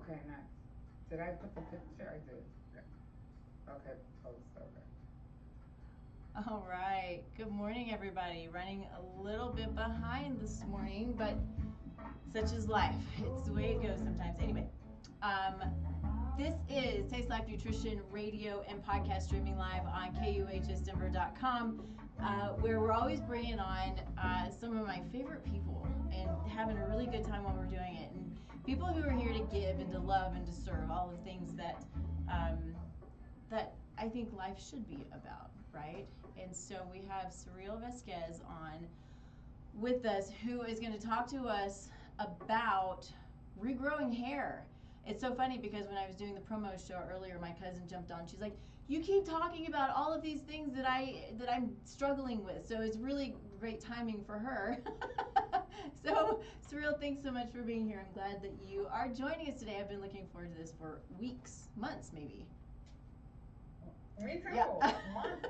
Okay, next. Did I put the picture? I did. Okay, post. Okay. All right. Good morning, everybody. Running a little bit behind this morning, but such is life. It's the way it goes sometimes. Anyway, this is Taste Life Nutrition Radio and podcast streaming live on KUHSdenver.com, where we're always bringing on some of my favorite people and having a really good time while we're doing it. And people who are here to give and to love and to serve, all the things that I think life should be about, right? And so we have Cyril Vasquez on with us, who is going to talk to us about regrowing hair. It's so funny because when I was doing the promo show earlier, my cousin jumped on. She's like, "You keep talking about all of these things that I'm struggling with." So it's really great timing for her. So, Cyril, thanks so much for being here. I'm glad that you are joining us today. I've been looking forward to this for weeks, months, maybe. Me too. Yeah. Months.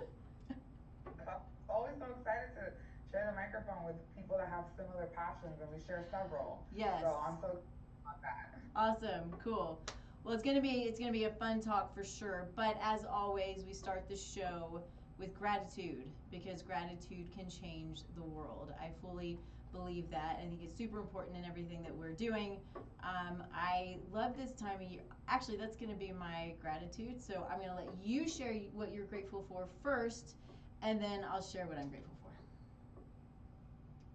I'm always so excited to share the microphone with people that have similar passions, and we share several. So I'm Yes. so excited about that. Awesome. Cool. Well, it's gonna be a fun talk for sure. But as always, we start the show with gratitude because gratitude can change the world. I fully believe that. I think it's super important in everything that we're doing. I love this time of year. Actually, that's going to be my gratitude. So I'm going to let you share what you're grateful for first, and then I'll share what I'm grateful for.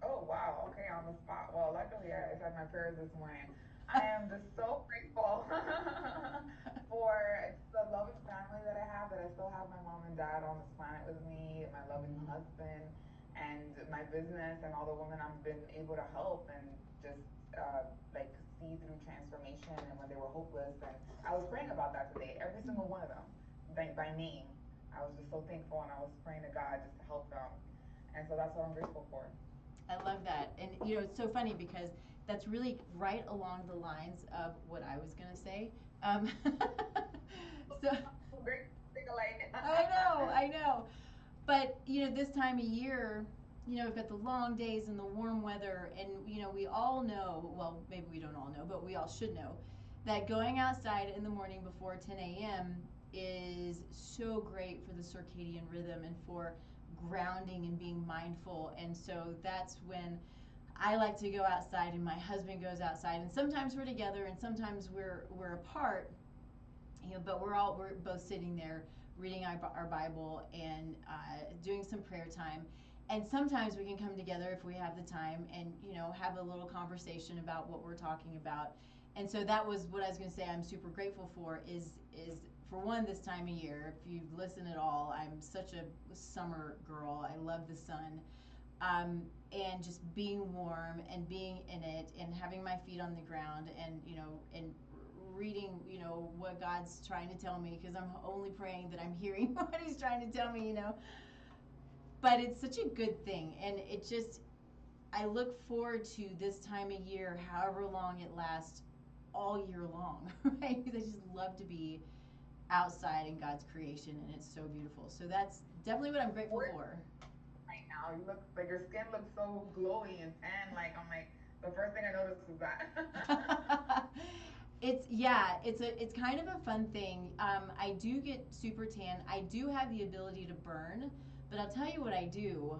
Oh wow, okay, on the spot. Well, luckily I said my prayers this morning. I am just so grateful for the loving family that I have, that I still have my mom and dad on this planet with me, my loving husband, and my business, and all the women I've been able to help and just like see through transformation, and when they were hopeless. And I was praying about that today, every single one of them, by name. I was just so thankful, and I was praying to God just to help them. And so that's what I'm grateful for. I love that. And it's so funny because that's really right along the lines of what I was going to say. So Great, think alike. I know. But this time of year, we've got the long days and the warm weather, and we all know. Well, maybe we don't all know, but we all should know that going outside in the morning before 10 a.m. is so great for the circadian rhythm and for grounding and being mindful. And so that's when I like to go outside, and my husband goes outside, and sometimes we're together, and sometimes we're apart. But we're both sitting there reading our Bible and doing some prayer time. And sometimes we can come together if we have the time and have a little conversation about what we're talking about. And so that was what I was going to say. I'm super grateful for is for one, this time of year. If you listen at all, I'm such a summer girl. I love the sun. And just being warm and being in it and having my feet on the ground, and reading, what God's trying to tell me, because I'm only praying that I'm hearing what He's trying to tell me. But it's such a good thing, and I look forward to this time of year, however long it lasts, all year long, right? Because I just love to be outside in God's creation, and it's so beautiful. So that's definitely what I'm grateful Where for. right now, you look like your skin looks so glowy and tan. Like I'm like the first thing I noticed is that. It's kind of a fun thing. I do get super tan. I do have the ability to burn, but I'll tell you what I do.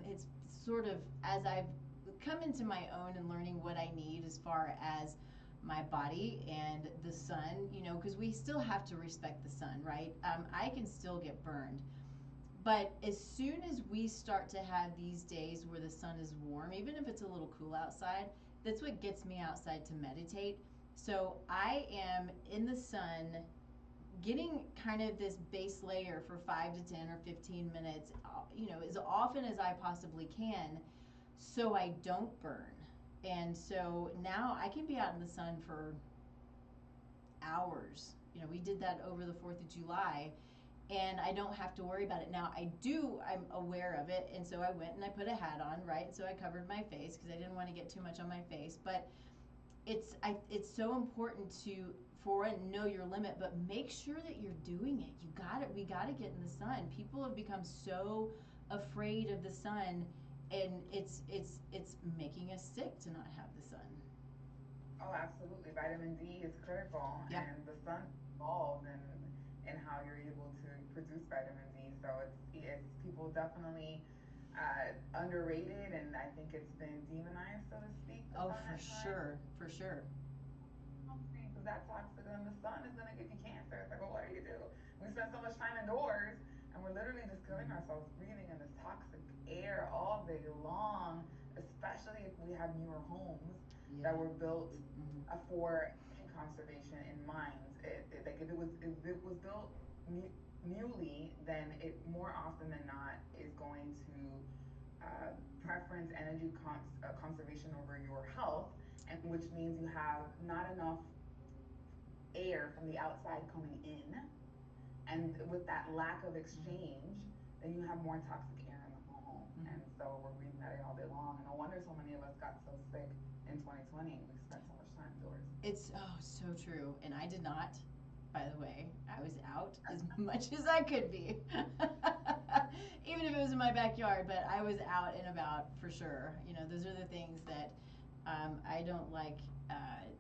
It's sort of as I've come into my own and learning what I need as far as my body and the sun. Because we still have to respect the sun, right? I can still get burned. But as soon as we start to have these days where the sun is warm, even if it's a little cool outside, that's what gets me outside to meditate. So I am in the sun getting kind of this base layer for 5 to 10 or 15 minutes, as often as I possibly can, so I don't burn. And so now I can be out in the sun for hours. We did that over the 4th of July, and I don't have to worry about it. Now, I'm aware of it, and so I went and I put a hat on, right? And so I covered my face because I didn't want to get too much on my face. But it's so important to, for one, know your limit, but make sure that you're doing it. You got it. We got to get in the sun. People have become so afraid of the sun, and it's making us sick to not have the sun. Oh, absolutely. Vitamin D is critical, Yeah. and the sun is involved in how you're able to produce vitamin D. So it's people definitely underrated, and I think it's been demonized, so to speak, the Oh, sun for at times. sure, for sure. Because that toxic and the sun is going to give you cancer. It's like, well, what do you do? We spend so much time indoors, and we're literally just killing Mm-hmm. ourselves breathing in this toxic air all day long, especially if we have newer homes Yeah. that were built Mm-hmm. for energy conservation in mind. Like if it was built newly, then it more often than not is going to preference energy conservation over your health, and which means you have not enough air from the outside coming in, and with that lack of exchange, then you have more toxic air in the home, Mm-hmm. and so we're breathing that air all day long. And no wonder so many of us got so sick in 2020. We spent so much time indoors. It's so true. And I did not, by the way. I was out as much as I could be. Even if it was in my backyard, but I was out and about for sure. Those are the things that I don't like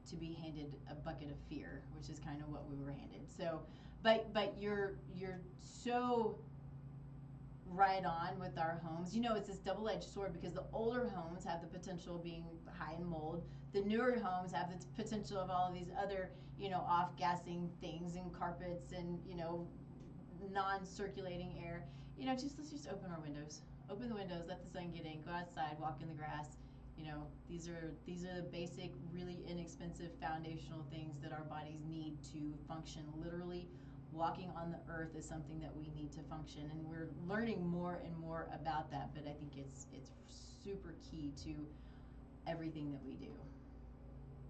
to be handed a bucket of fear, which is kind of what we were handed. So, but you're so right on with our homes. It's this double-edged sword because the older homes have the potential of being high in mold. The newer homes have the potential of all of these other, off-gassing things and carpets and, non-circulating air. Let's just open our windows. Open the windows, let the sun get in, go outside, walk in the grass. These are the basic, really inexpensive foundational things that our bodies need to function. Literally, walking on the earth is something that we need to function, and we're learning more and more about that. But I think it's super key to everything that we do.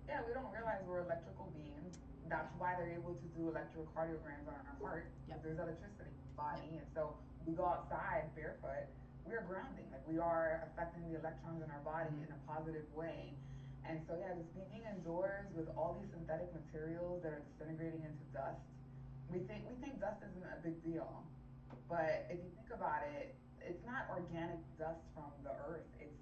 Yeah, we don't realize we're electrical beings. Yeah. That's why they're able to do electrocardiograms on our heart, because Yep. there's electricity in the Yep. body. And so we go outside barefoot, we're grounding. Like we are affecting the electrons in our body Mm-hmm. in a positive way. And so yeah, just being indoors with all these synthetic materials that are disintegrating into dust. We think dust isn't a big deal. But if you think about it, it's not organic dust from the earth. It's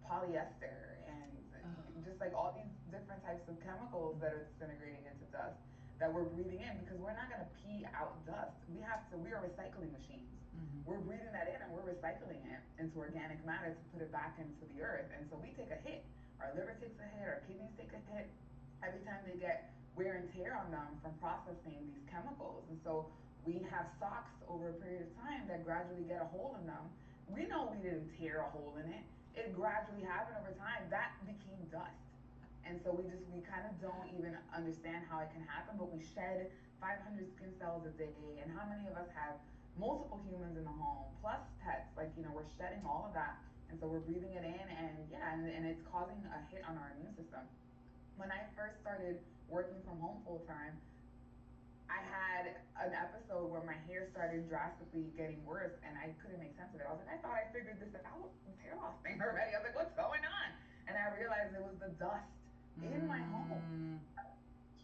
polyester and Oh. just like all these different types of chemicals that are disintegrating into dust that we're breathing in, because we're not going to pee out dust. We are recycling machines. Mm-hmm. We're breathing that in and we're recycling it into organic matter to put it back into the earth. And so we take a hit. Our liver takes a hit, our kidneys take a hit every time they get wear and tear on them from processing these chemicals. And so we have socks over a period of time that gradually get a hole in them. We know we didn't tear a hole in it. It gradually happened over time. That became dust. And so we kind of don't even understand how it can happen, but we shed 500 skin cells a day. And how many of us have multiple humans in the home, plus pets? Like, we're shedding all of that. And so we're breathing it in, and yeah, and it's causing a hit on our immune system. When I first started working from home full time, I had an episode where my hair started drastically getting worse, and I couldn't make sense of it. I was like, I thought I figured this out, this hair loss thing already. I was like, what's going on? And I realized it was the dust in my home Mm.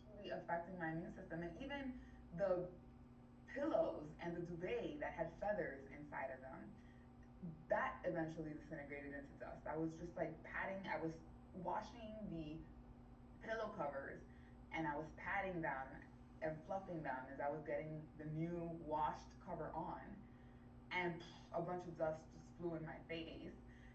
truly affecting my immune system, and even the pillows and the duvet that had feathers inside of them, that eventually disintegrated into dust. I was just like patting. I was washing the pillow covers, and I was patting them and fluffing them as I was getting the new washed cover on, and a bunch of dust just flew in my face.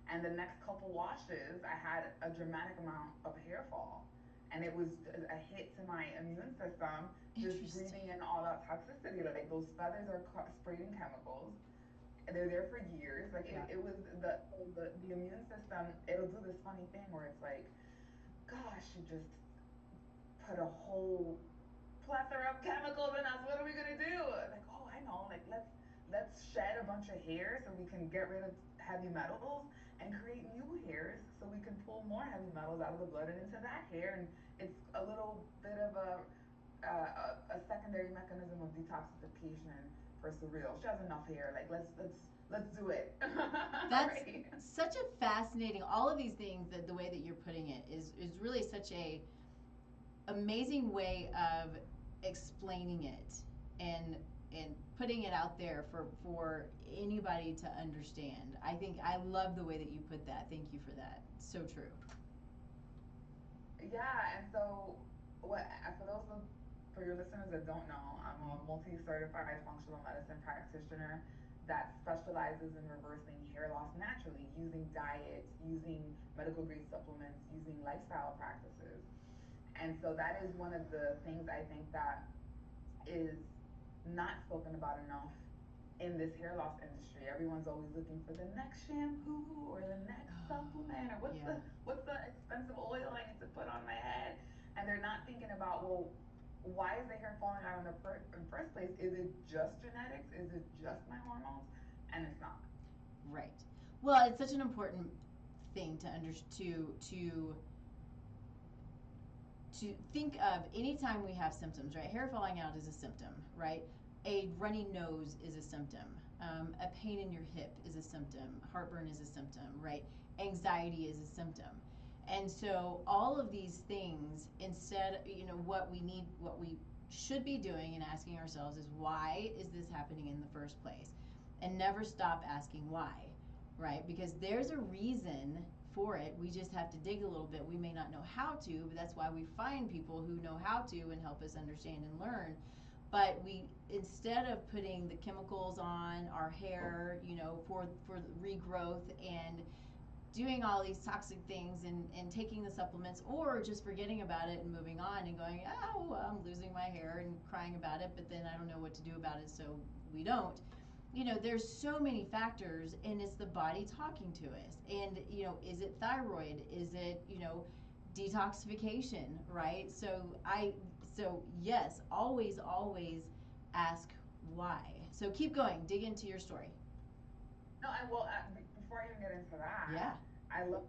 And the next couple washes, I had a dramatic amount of hair fall. And it was a hit to my immune system, just Interesting. breathing in all that toxicity. Like those feathers are sprayed in chemicals. They're there for years. Like Yeah. it was the immune system. It'll do this funny thing where it's like, gosh, you just put a whole plethora of chemicals in us. What are we gonna do? Like, oh, I know. Like, let's shed a bunch of hair so we can get rid of heavy metals and create new hairs so we can pull more heavy metals out of the blood and into that hair. And it's a little bit of a secondary mechanism of detoxification for surreal. She has enough hair. Like, let's do it. That's Right? such a fascinating. All of these things, that the way that you're putting it is really such a amazing way of explaining it and and putting it out there for anybody to understand. I think I love the way that you put that. Thank you for that. So true. Yeah, and so what for those of, for your listeners that don't know, I'm a multi-certified functional medicine practitioner that specializes in reversing hair loss naturally using diet, using medical grade supplements, using lifestyle practices. And so that is one of the things I think that is not spoken about enough in this hair loss industry. Everyone's always looking for the next shampoo or the next supplement or Yeah. what's the expensive oil I need to put on my head, and they're not thinking about, well, why is the hair falling out in the first place? Is it just genetics? Is it just my hormones? And it's not. Right. Well, it's such an important thing to to think of anytime we have symptoms, right? Hair falling out is a symptom, right? A runny nose is a symptom. A pain in your hip is a symptom. Heartburn is a symptom, right? Anxiety is a symptom. And so all of these things, instead, what we should be doing and asking ourselves is, why is this happening in the first place? And never stop asking why, right? Because there's a reason for it. We just have to dig a little bit. We may not know how to, but that's why we find people who know how to and help us understand and learn. But we, instead of putting the chemicals on our hair, for regrowth and doing all these toxic things and taking the supplements, or just forgetting about it and moving on and going, oh, well, I'm losing my hair and crying about it, but then I don't know what to do about it, so we don't. There's so many factors, and it's the body talking to us. And is it thyroid? Is it detoxification? Right? So yes, always ask why. So keep going, dig into your story. No, I will. Before I even get into that, Yeah. I love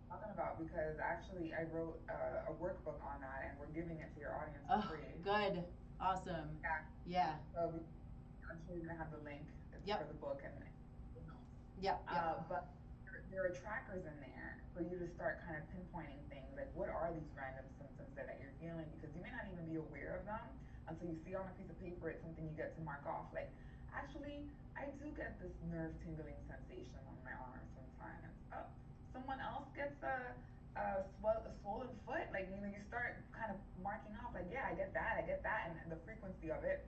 talking about, because actually I wrote a workbook on that, and we're giving it to your audience for Oh, free. good. Awesome. Yeah. Yeah. So I'm sure you're gonna have the link. It's for Yep. the book and the notes. Yep. But there are trackers in there for you to start kind of pinpointing things, like what are these random symptoms that you're feeling, because you may not even be aware of them until you see it on a piece of paper. It's something you get to mark off. Like, actually, I do get this nerve tingling sensation on my arm sometimes. Oh, someone else gets a swollen foot. Like, you start kind of marking off, like, yeah, I get that, and the frequency of it.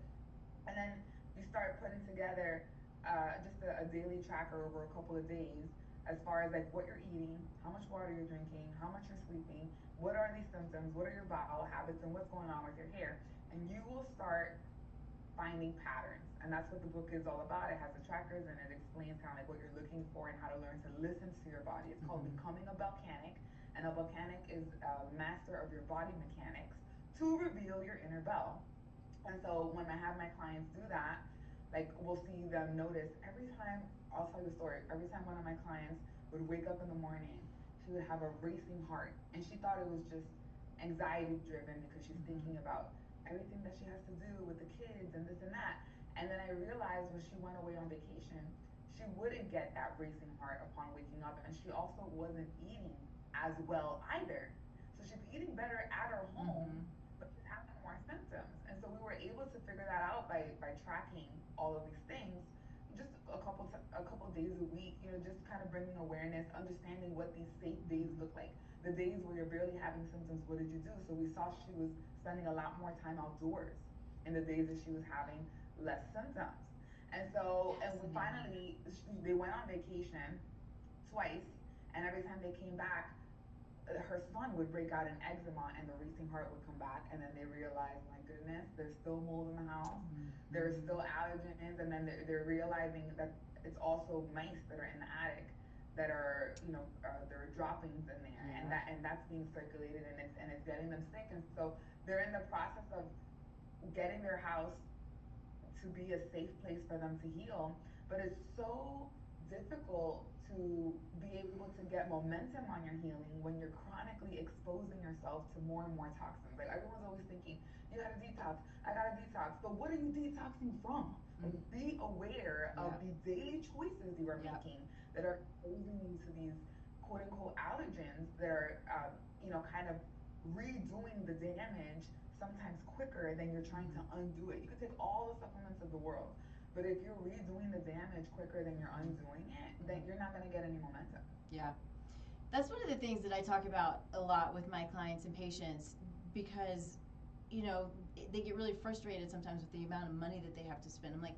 And then you start putting together just a daily tracker over a couple of days, as far as like what you're eating, how much water you're drinking, how much you're sleeping, what are these symptoms, what are your bowel habits, and what's going on with your hair. And you will start finding patterns. And that's what the book is all about. It has the trackers, and it explains kind of like what you're looking for and how to learn to listen to your body. It's called Becoming a Volcanic. And a volcanic is a master of your body mechanics to reveal your inner bell. And so when I have my clients do that, like, we'll see them notice every time. I'll tell you a story. Every time one of my clients would wake up in the morning, she would have a racing heart, and she thought it was just anxiety driven, because she's thinking about everything that she has to do with the kids and this and that. And then I realized when she went away on vacation, she wouldn't get that racing heart upon waking up, and she also wasn't eating as well either. So she's eating better at her home, but she's having more symptoms. And so we were able to figure that out by tracking all of these things, just a couple days a week. Just kind of bringing awareness, understanding what these safe days look like. The days where you're barely having symptoms, what did you do? So we saw she was spending a lot more time outdoors in the days that she was having less symptoms. And so, and we finally, they went on vacation twice, and every time they came back, her son would break out in eczema, and the racing heart would come back. And then they realized, my goodness, there's still mold in the house, there's still allergens. And then they're realizing that it's also mice that are in the attic, that are, there are droppings in there, and that's being circulated, and it's getting them sick. And so they're in the process of getting their house to be a safe place for them to heal. But it's so difficult to be able to get momentum on your healing when you're chronically exposing yourself to more and more toxins. Like, everyone's always thinking, you gotta detox, I gotta detox. But what are you detoxing from? Like, be aware of the daily choices you are making that are exposing you to these quote unquote allergens that are, kind of redoing the damage sometimes quicker than you're trying to undo it. You could take all the supplements of the world, but if you're redoing the damage quicker than you're undoing it, then you're not going to get any momentum. Yeah. That's one of the things that I talk about a lot with my clients and patients because, they get really frustrated sometimes with the amount of money that they have to spend. I'm like,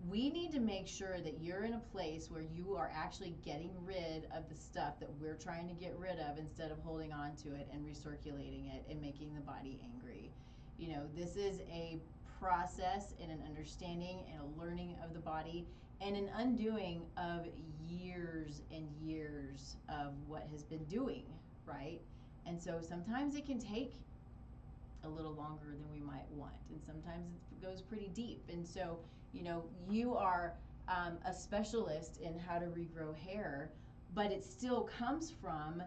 we need to make sure that you're in a place where you are actually getting rid of the stuff that we're trying to get rid of instead of holding on to it and recirculating it and making the body angry. This is a process and an understanding and a learning of the body and an undoing of years and years of what has been doing, right? And so sometimes it can take a little longer than we might want, and sometimes it goes pretty deep. And so, you are a specialist in how to regrow hair, but it still comes from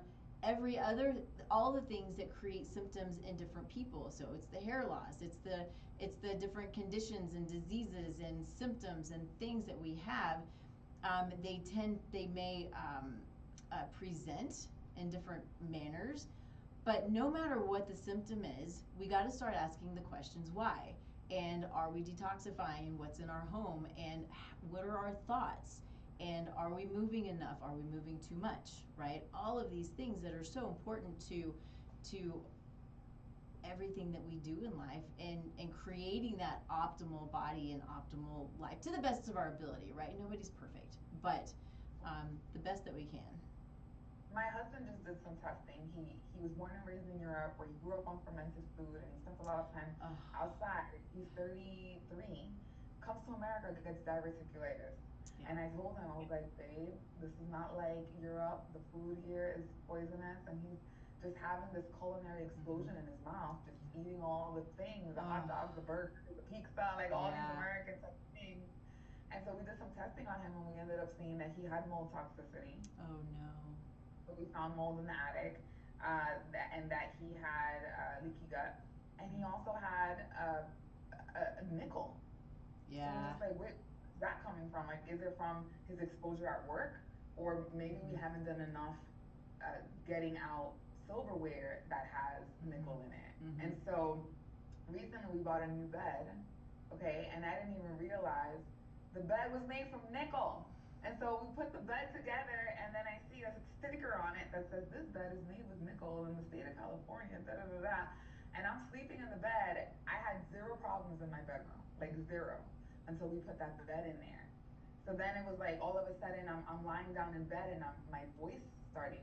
all the things that create symptoms in different people. So it's the hair loss, it's the different conditions and diseases and symptoms and things that we have. They may present in different manners, but no matter what the symptom is, we got to start asking the questions why. And are we detoxifying what's in our home? And what are our thoughts? And are we moving enough? Are we moving too much? Right? All of these things that are so important to everything that we do in life, and creating that optimal body and optimal life to the best of our ability. Right? Nobody's perfect, but the best that we can. My husband just did some testing. He was born and raised in Europe, where he grew up on fermented food, and he spent a lot of time outside. He's 33, comes to America, gets diverticulitis. Yeah. And I told him, I was like, babe, this is not like Europe. The food here is poisonous, and he's just having this culinary explosion in his mouth, just eating all the things, the hot dogs, the burgers, the pizza, like all these American type of things. And so we did some testing on him, and we ended up seeing that he had mold toxicity. Oh no. So we found mold in the attic, and that he had leaky gut, and he also had a nickel. So we're Yeah. just like, where's that coming from? Like, is it from his exposure at work, or maybe we haven't done enough getting out silverware that has nickel in it? And so recently we bought a new bed, okay, and I didn't even realize the bed was made from nickel. And so we put the bed together, and then I see a sticker on it that says, this bed is made with nickel in the state of California, da da da da. And I'm sleeping in the bed. I had zero problems in my bedroom, like zero, until we put that bed in there. So then it was like all of a sudden I'm lying down in bed, and my voice is starting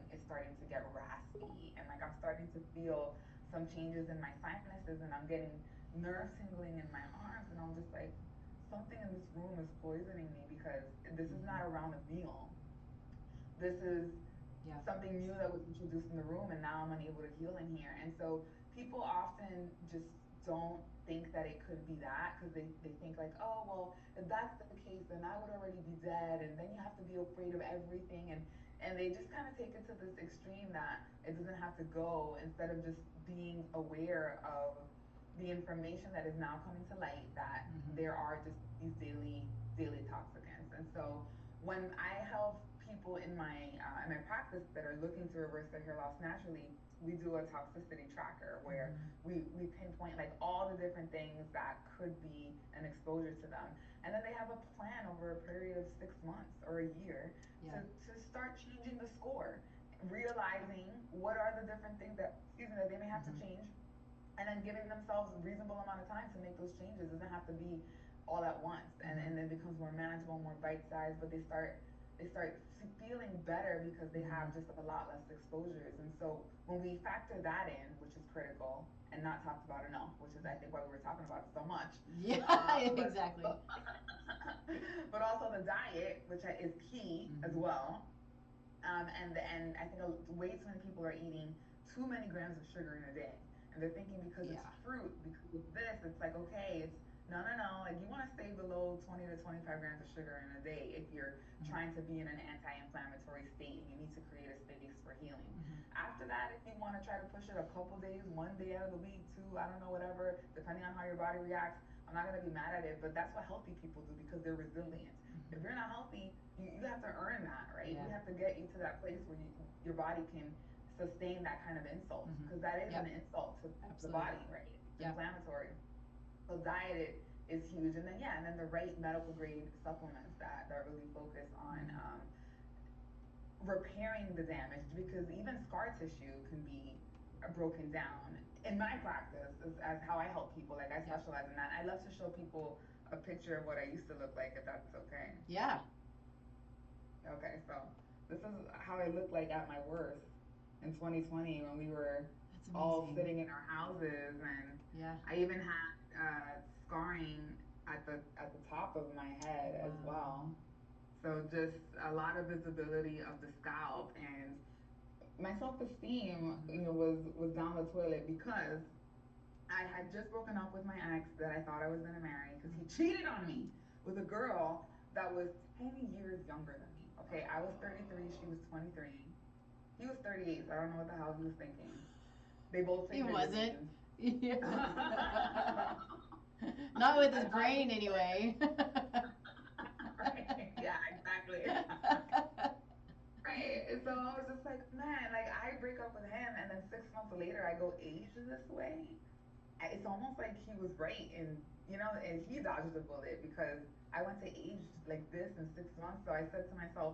to get raspy, and like I'm starting to feel some changes in my sinuses, and I'm getting nerve tingling in my arms, and I'm just like, something in this room is poisoning me, because this is not around a meal. This is something new that was introduced in the room, and now I'm unable to heal in here. And so people often just don't think that it could be that, because they think like, oh, well, if that's the case, then I would already be dead, and then you have to be afraid of everything. And they just kind of take it to this extreme that it doesn't have to go, instead of just being aware of the information that is now coming to light, that there are just these daily toxicants. And so when I help people in my practice that are looking to reverse their hair loss naturally, we do a toxicity tracker where we pinpoint like all the different things that could be an exposure to them, and then they have a plan over a period of 6 months or a year to start changing the score, realizing what are the different things that, excuse me, that they may have to change, and then giving themselves a reasonable amount of time to make those changes. It doesn't have to be all at once, and it becomes more manageable, more bite-sized, but they start feeling better because they have just a lot less exposures. And so when we factor that in, which is critical and not talked about enough, which is I think why we were talking about it so much. Exactly. But also the diet, which is key as well. And I think way too many people are eating too many grams of sugar in a day, and they're thinking because it's fruit, because it's this, it's like, okay, it's no. Like, you want to stay below 20 to 25 grams of sugar in a day if you're trying to be in an anti-inflammatory state, and you need to create a space for healing. After that, if you want to try to push it a couple days, one day out of the week, two, I don't know, whatever, depending on how your body reacts, I'm not going to be mad at it. But that's what healthy people do, because they're resilient. If you're not healthy, you have to earn that, right? We have to get you to that place where your body can sustain that kind of insult, because that is an insult to the body, right? It's inflammatory. So diet is huge, and then the right medical grade supplements that really focus on repairing the damage, because even scar tissue can be broken down. In my practice, as how I help people, like I Yeah. specialize in that. I love to show people a picture of what I used to look like, if that's okay. Yeah. Okay, so this is how I looked like at my worst in 2020 when we were That's all amazing. sitting in our houses, and Yeah. I even had scarring at the top of my head as Wow. well. So just a lot of visibility of the scalp, and my self esteem, Mm-hmm. you know, was down the toilet because I had just broken up with my ex that I thought I was gonna marry because he cheated on me with a girl that was 10 years younger than me. Okay, I was 33, she was 23. He was 38, so I don't know what the hell he was thinking. They both He figured the wasn't. games. Yeah. Not with his I thought he brain, anyway. right. Yeah, exactly. Right. And so I was just like, man, like I break up with him, and then 6 months later I go age this way. It's almost like he was right, and you know, and he dodged the bullet because I went to age like this in 6 months. So I said to myself,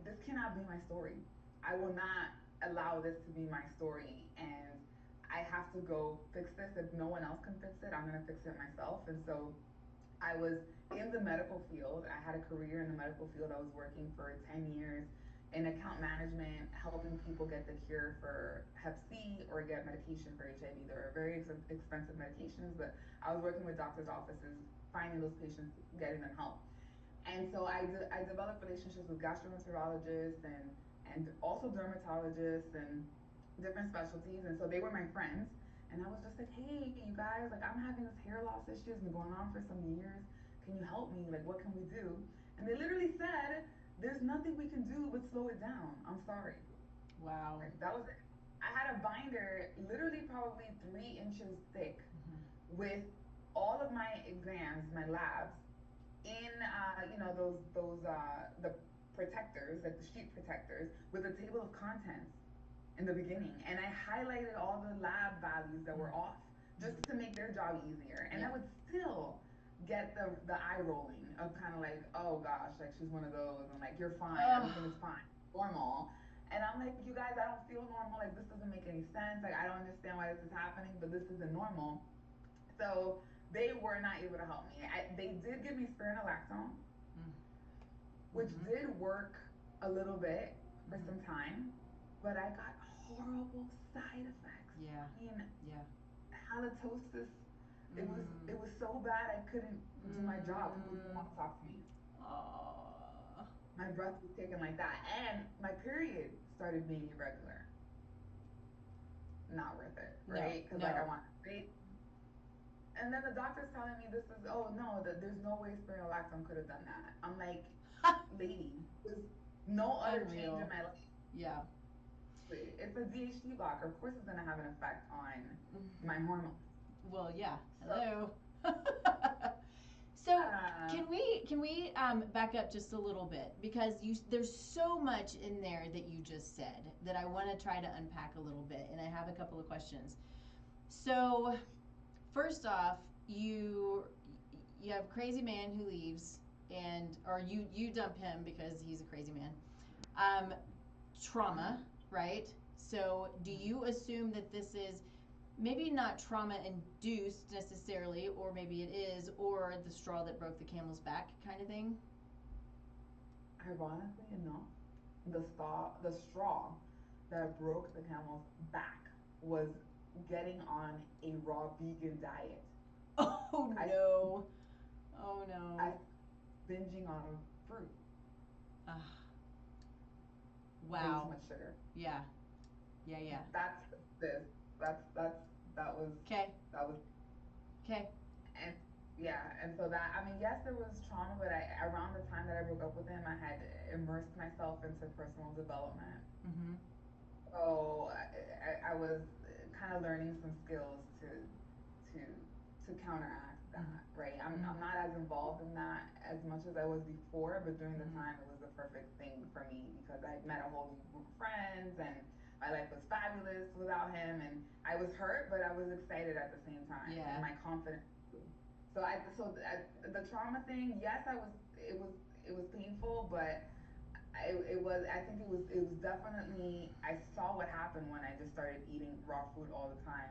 this cannot be my story. I will not allow this to be my story, and I have to go fix this. If no one else can fix it, I'm gonna fix it myself. And so I was in the medical field. I had a career in the medical field. I was working for 10 years in account management, helping people get the cure for Hep C or get medication for HIV. They're very expensive medications, but I was working with doctors' offices, finding those patients, getting them help. And so I developed relationships with gastroenterologists and also dermatologists and different specialties. And so they were my friends. And I was just like, hey, you guys, like I'm having this hair loss issue. It's been going on for some years. Can you help me? Like, what can we do? And they literally said, there's nothing we can do but slow it down. I'm sorry. Wow. Like, that was it. I had a binder literally probably 3 inches thick Mm-hmm. with all of my exams, my labs, in you know the protectors, like the sheet protectors, with a table of contents in the beginning, and I highlighted all the lab values that were off just Mm-hmm. to make their job easier, and I Yeah. would still get the eye rolling of kind of like, oh gosh, like she's one of those, and like you're fine, Oh. everything is fine, normal. And I'm like, you guys, I don't feel normal, like this doesn't make any sense, like I don't understand why this is happening, but this isn't normal. So they were not able to help me. They did give me spironolactone, which Mm-hmm. did work a little bit for Mm-hmm. some time, but I got horrible side effects. Yeah. I mean, Yeah. halitosis. It Mm. was so bad I couldn't do my job. People didn't Mm. want to talk to me. Oh. My breath was taken like that, and my period started being irregular. Not worth it, No. right? Because like I No. want to wait. And then the doctor's telling me this is, oh no, that there's no way spironolactone could have done that. I'm like, lady, there's no other change in Unreal. my life. Yeah. It's a DHT blocker. Of course, it's going to have an effect on my hormones. Well, yeah. So, Hello. So uh, can we back up just a little bit because there's so much in there that you just said that I want to try to unpack a little bit, and I have a couple of questions. So first off, you have a crazy man who leaves, and or you dump him because he's a crazy man. Um, Trauma, right? So do you assume that this is maybe not trauma induced necessarily, or maybe it is, or the straw that broke the camel's back kind of thing? ironically enough, the straw that broke the camel's back was getting on a raw vegan diet. Oh I no. Oh I no. binging on fruit, Ah, way too wow. much sugar. Yeah. Yeah, yeah. That's this. That's that was Okay. that was Okay. and yeah, and so that, I mean, yes, there was trauma, but I around the time that I broke up with him, I had immersed myself into personal development. Mm-hmm. So I was kind of learning some skills to to counteract Mm-hmm. that, right? I'm Mm-hmm. not as involved in that as much as I was before, but during the Mm-hmm. time it was the perfect thing for me because I met a whole new group of friends, and my life was fabulous without him, and I was hurt, but I was excited at the same time, and Yeah. my confidence grew. The trauma thing, yes, I was it was painful, but I think it was definitely, I saw what happened when I just started eating raw food all the time.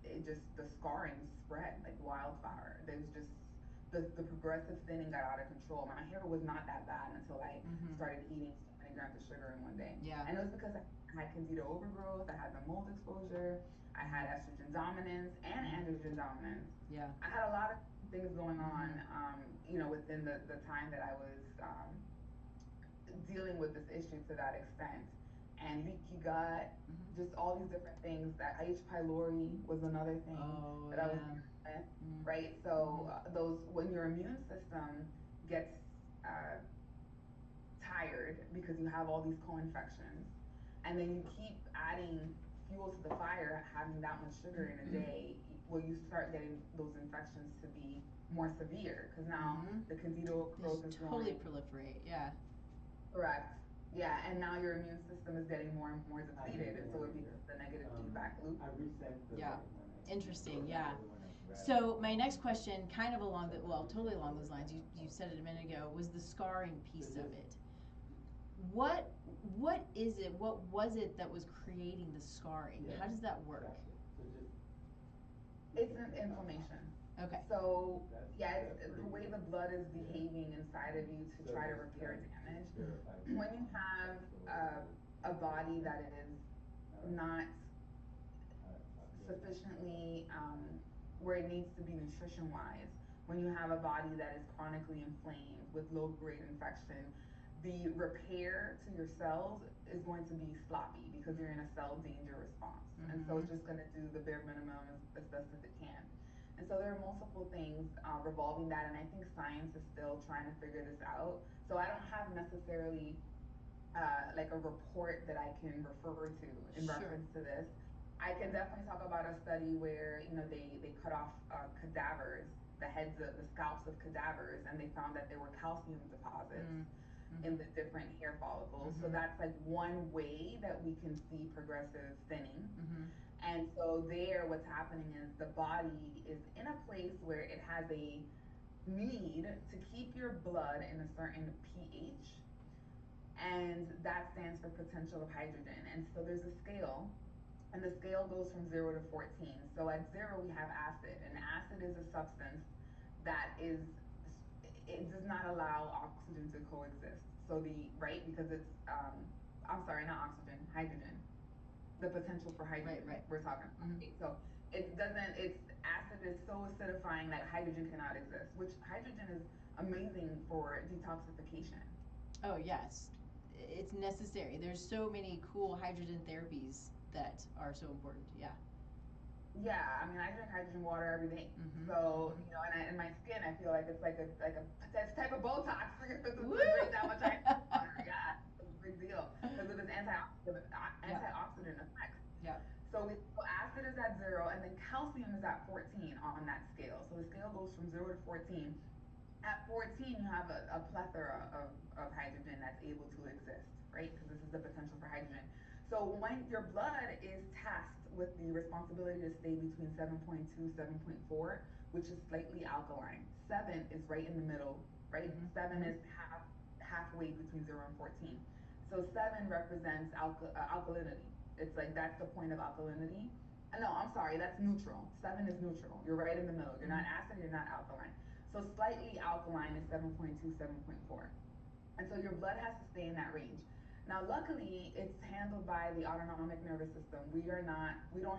It just, the scarring spread like wildfire. There was just, the progressive thinning got out of control. My hair was not that bad until I Mm-hmm. started eating so many grams of sugar in one day. Yeah. And it was because I had candida overgrowth, I had the mold exposure, I had estrogen dominance and androgen dominance. Yeah. I had a lot of things going on, Mm-hmm. within the time that I was dealing with this issue to that extent. And leaky gut, Mm-hmm. just all these different things. That H. pylori was another thing Oh that I was yeah. dealing with, Mm-hmm. right? So those, when your immune system gets uh, tired because you have all these co-infections, and then you keep adding fuel to the fire, having that much sugar in a day, well, you start getting those infections to be more severe because now Mm-hmm. the candida They growth is just totally growing. proliferate. Yeah. Correct. Yeah, and now your immune system is getting more and more depleted, and so it becomes the negative feedback loop. Yeah. Interesting. Yeah. So my next question, kind of along the, well, totally along those lines. You said it a minute ago. Was the scarring piece of it? What what is it? What was it that was creating the scarring? How does that work? It's an inflammation. Okay. So yeah, it's the way the blood is behaving inside of you to try to repair damage. When you have a body that is not sufficiently where it needs to be nutrition wise, when you have a body that is chronically inflamed with low grade infection, the repair to your cells is going to be sloppy because you're in a cell danger response. And so Mm-hmm. it's just going to do the bare minimum as best as it can. And so there are multiple things revolving that, and I think science is still trying to figure this out. So I don't have necessarily like a report that I can refer to in Sure. reference to this. I can definitely talk about a study where they cut off cadavers, the heads of the scalps of cadavers, and they found that there were calcium deposits Mm-hmm. in the different hair follicles. So Mm-hmm. that's like one way that we can see progressive thinning. Mm-hmm. And so there, what's happening is the body is in a place where it has a need to keep your blood in a certain pH, and that stands for potential of hydrogen. And so there's a scale, and the scale goes from 0 to 14. So at 0 we have acid, and acid is a substance that is, it does not allow oxygen to coexist. So the, right, because it's I'm sorry, not oxygen, hydrogen. The potential for Right. hydrogen Right. we're talking about. Mm-hmm. Okay, so it doesn't, it's, acid is so acidifying that hydrogen cannot exist, which hydrogen is amazing for detoxification. Oh yes, it's necessary. There's so many cool hydrogen therapies that are so important. Yeah. Yeah, I mean, I drink hydrogen water every day. Mm-hmm. So, Mm-hmm. and my skin, I feel like it's like a type of Botox Woo! to drink that much hydrogen water. Yeah, it's a big deal because of its Yeah. antioxidant effects. Yeah. So acid is at 0, and then calcium is at 14 on that scale. So the scale goes from 0 to 14. At 14, you have a plethora of hydrogen that's able to exist, right? Because this is the potential for hydrogen. So when your blood is tasked with the responsibility to stay between 7.2, 7.4, which is slightly alkaline. 7 is right in the middle, right? Mm-hmm. 7 Mm-hmm. is halfway between 0 and 14. So 7 represents alkalinity. It's like that's the point of alkalinity. No, I'm sorry, that's neutral. 7 is neutral. You're right in the middle. You're Mm-hmm. not acid, you're not alkaline. So slightly alkaline is 7.2, 7.4. And so your blood has to stay in that range. Now, luckily, it's handled by the autonomic nervous system. We don't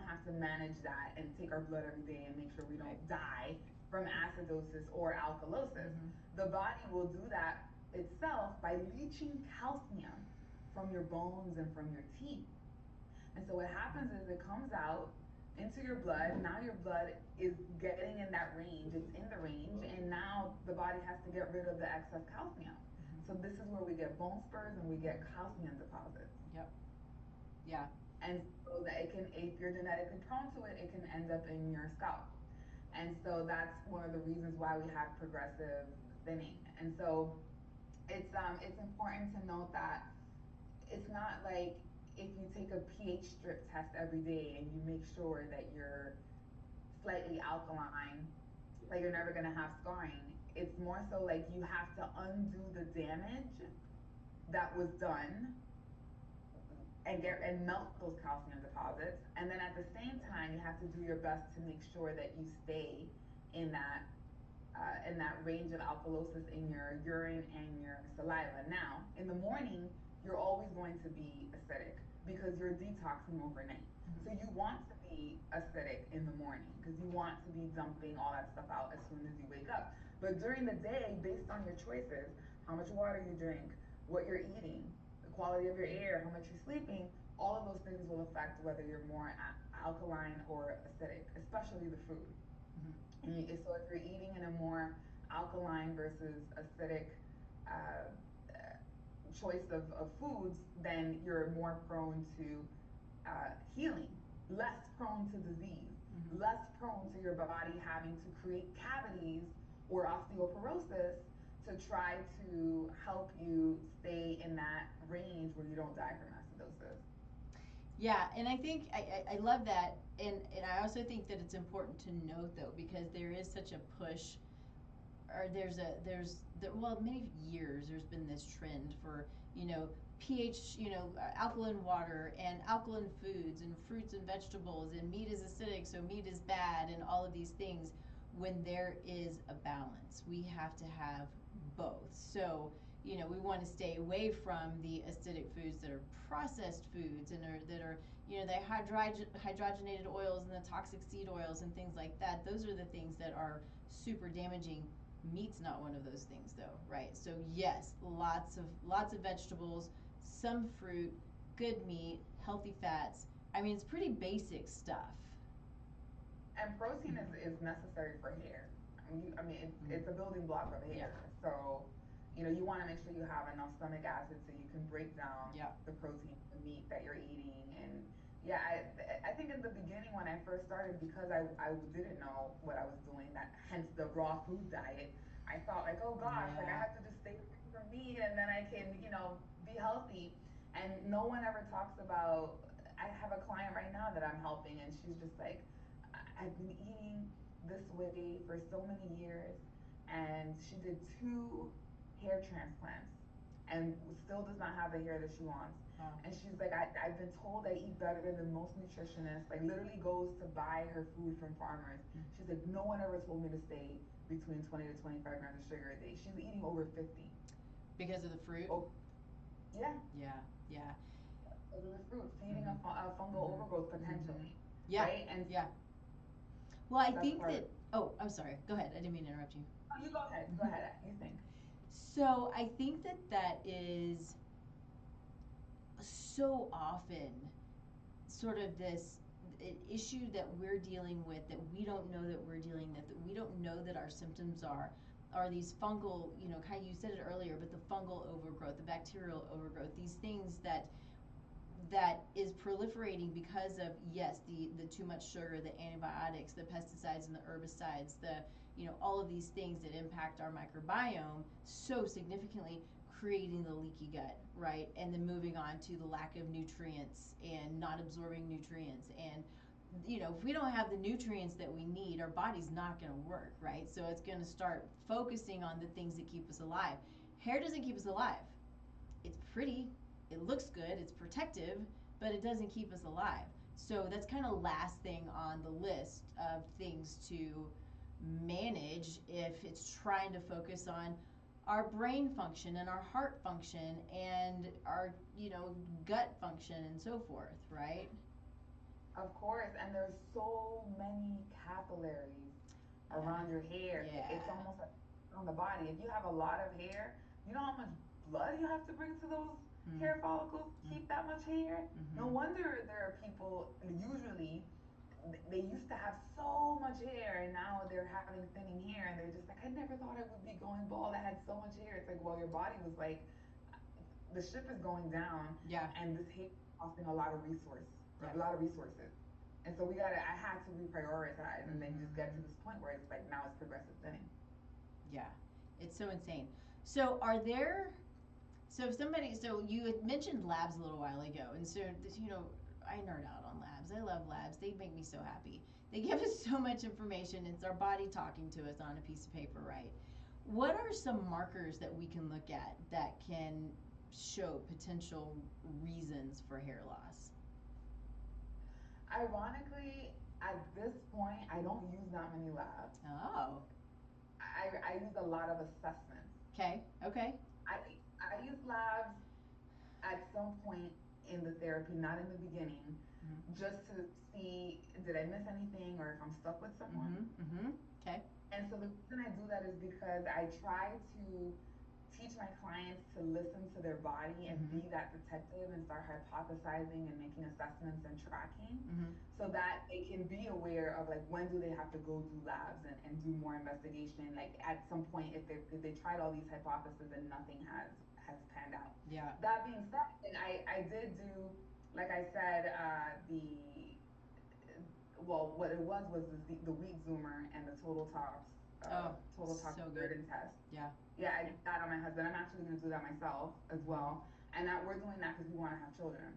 have to manage that and take our blood every day and make sure we Right. don't die from acidosis or alkalosis. Mm-hmm. The body will do that itself by leaching calcium from your bones and from your teeth. And so what happens is it comes out into your blood. Now your blood is getting in that range, it's in the range, and now the body has to get rid of the excess calcium. So this is where we get bone spurs and we get calcium deposits. Yep. Yeah. And so that it can, if you're genetically prone to it, it can end up in your scalp. And so that's one of the reasons why we have progressive thinning. And so it's important to note that it's not like if you take a pH strip test every day and you make sure that you're slightly alkaline, that you're never gonna have scarring. It's more so like you have to undo the damage that was done and melt those calcium deposits. And then at the same time, you have to do your best to make sure that you stay in that range of alkalosis in your urine and your saliva. Now, in the morning, you're always going to be acidic because you're detoxing overnight. So you want to be acidic in the morning because you want to be dumping all that stuff out as soon as you wake up. But during the day, based on your choices, how much water you drink, what you're eating, the quality of your air, how much you're sleeping, all of those things will affect whether you're more alkaline or acidic, especially the food. So if you're eating in a more alkaline versus acidic uh, choice of foods, then you're more prone to healing, less prone to disease, less prone to your body having to create cavities or osteoporosis to try to help you stay in that range where you don't die from acidosis. Yeah, and I think I love that, and I also think that it's important to note though, because there is such a push, or well, many years there's been this trend for pH, alkaline water and alkaline foods and fruits and vegetables, and meat is acidic so meat is bad, and all of these things, when there is a balance. We have to have both. So we want to stay away from the acidic foods that are processed foods and that are the hydrogenated oils and the toxic seed oils and things like that. Those are the things that are super damaging. Meat's not one of those things though, right? So yes, lots of vegetables, some fruit, good meat, healthy fats. I mean, it's pretty basic stuff. And protein is necessary for hair. It's a building block of hair. Yeah. So, you want to make sure you have enough stomach acid so you can break down the protein, the meat that you're eating. And yeah, I think in the beginning when I first started, because I didn't know what I was doing, that hence the raw food diet, I thought like, oh gosh, like I have to just stay away from meat and then I can, be healthy. And no one ever talks about, I have a client right now that I'm helping and she's just like, I've been eating this way for so many years, and she did 2 hair transplants and still does not have the hair that she wants. Wow. And she's like, I've been told I eat better than most nutritionists, like literally goes to buy her food from farmers. She's like, no one ever told me to stay between 20 to 25 grams of sugar a day. She's eating over 50. Because of the fruit? Oh, yeah. Yeah, yeah. Because of the fruit, feeding a fungal overgrowth potentially. Yeah, right? And yeah. Well, I think that, oh, I'm sorry. Go ahead. I didn't mean to interrupt you. Oh, you go ahead. Go ahead. You think. So I think that is so often sort of this issue that we're dealing with, that we don't know that we're dealing with, that we don't know that our symptoms are these fungal, kind of, you said it earlier, but the fungal overgrowth, the bacterial overgrowth, these things that is proliferating because of, yes, the too much sugar, the antibiotics, the pesticides and the herbicides, the all of these things that impact our microbiome so significantly, creating the leaky gut, right? And then moving on to the lack of nutrients and not absorbing nutrients. And if we don't have the nutrients that we need, our body's not going to work, right? So it's going to start focusing on the things that keep us alive. Hair doesn't keep us alive. It's pretty, it looks good, it's protective, but it doesn't keep us alive. So that's kind of last thing on the list of things to manage if it's trying to focus on our brain function and our heart function and our gut function and so forth, right? Of course, and there's so many capillaries around your hair. Yeah. It's almost like on the body. If you have a lot of hair, you know how much blood you have to bring to those hair follicles to keep that much hair? No wonder there are people, usually they used to have so much hair and now they're having thinning hair and they're just like, I never thought I would be going bald. I had so much hair. It's like, well, your body was like, the ship is going down, and this hair is costing a lot of resources. And so I had to reprioritize and then just get to this point where it's like now it's progressive thinning. Yeah, it's so insane. So so you had mentioned labs a little while ago, and so I nerd out on labs. I love labs. They make me so happy. They give us so much information. It's our body talking to us on a piece of paper, right? What are some markers that we can look at that can show potential reasons for hair loss? Ironically, at this point, I don't use that many labs. Oh, I use a lot of assessments. okay, okay. I use labs at some point in the therapy, not in the beginning, Mm-hmm. just to see did I miss anything or if I'm stuck with someone. Mm-hmm. Mm-hmm. Okay. And so the reason I do that is because I try to teach my clients to listen to their body and Mm-hmm. be that detective and start hypothesizing and making assessments and tracking Mm-hmm. so that they can be aware of like when do they have to go do labs and do more investigation like at some point if they tried all these hypotheses and nothing has panned out. Yeah. That being said, and I did do, like I said, the well, what it was the wheat zoomer and the Oh, total tox so good. burden test. Yeah. Yeah, I did that on my husband. I'm actually going to do that myself as well. And that we're doing that because we want to have children,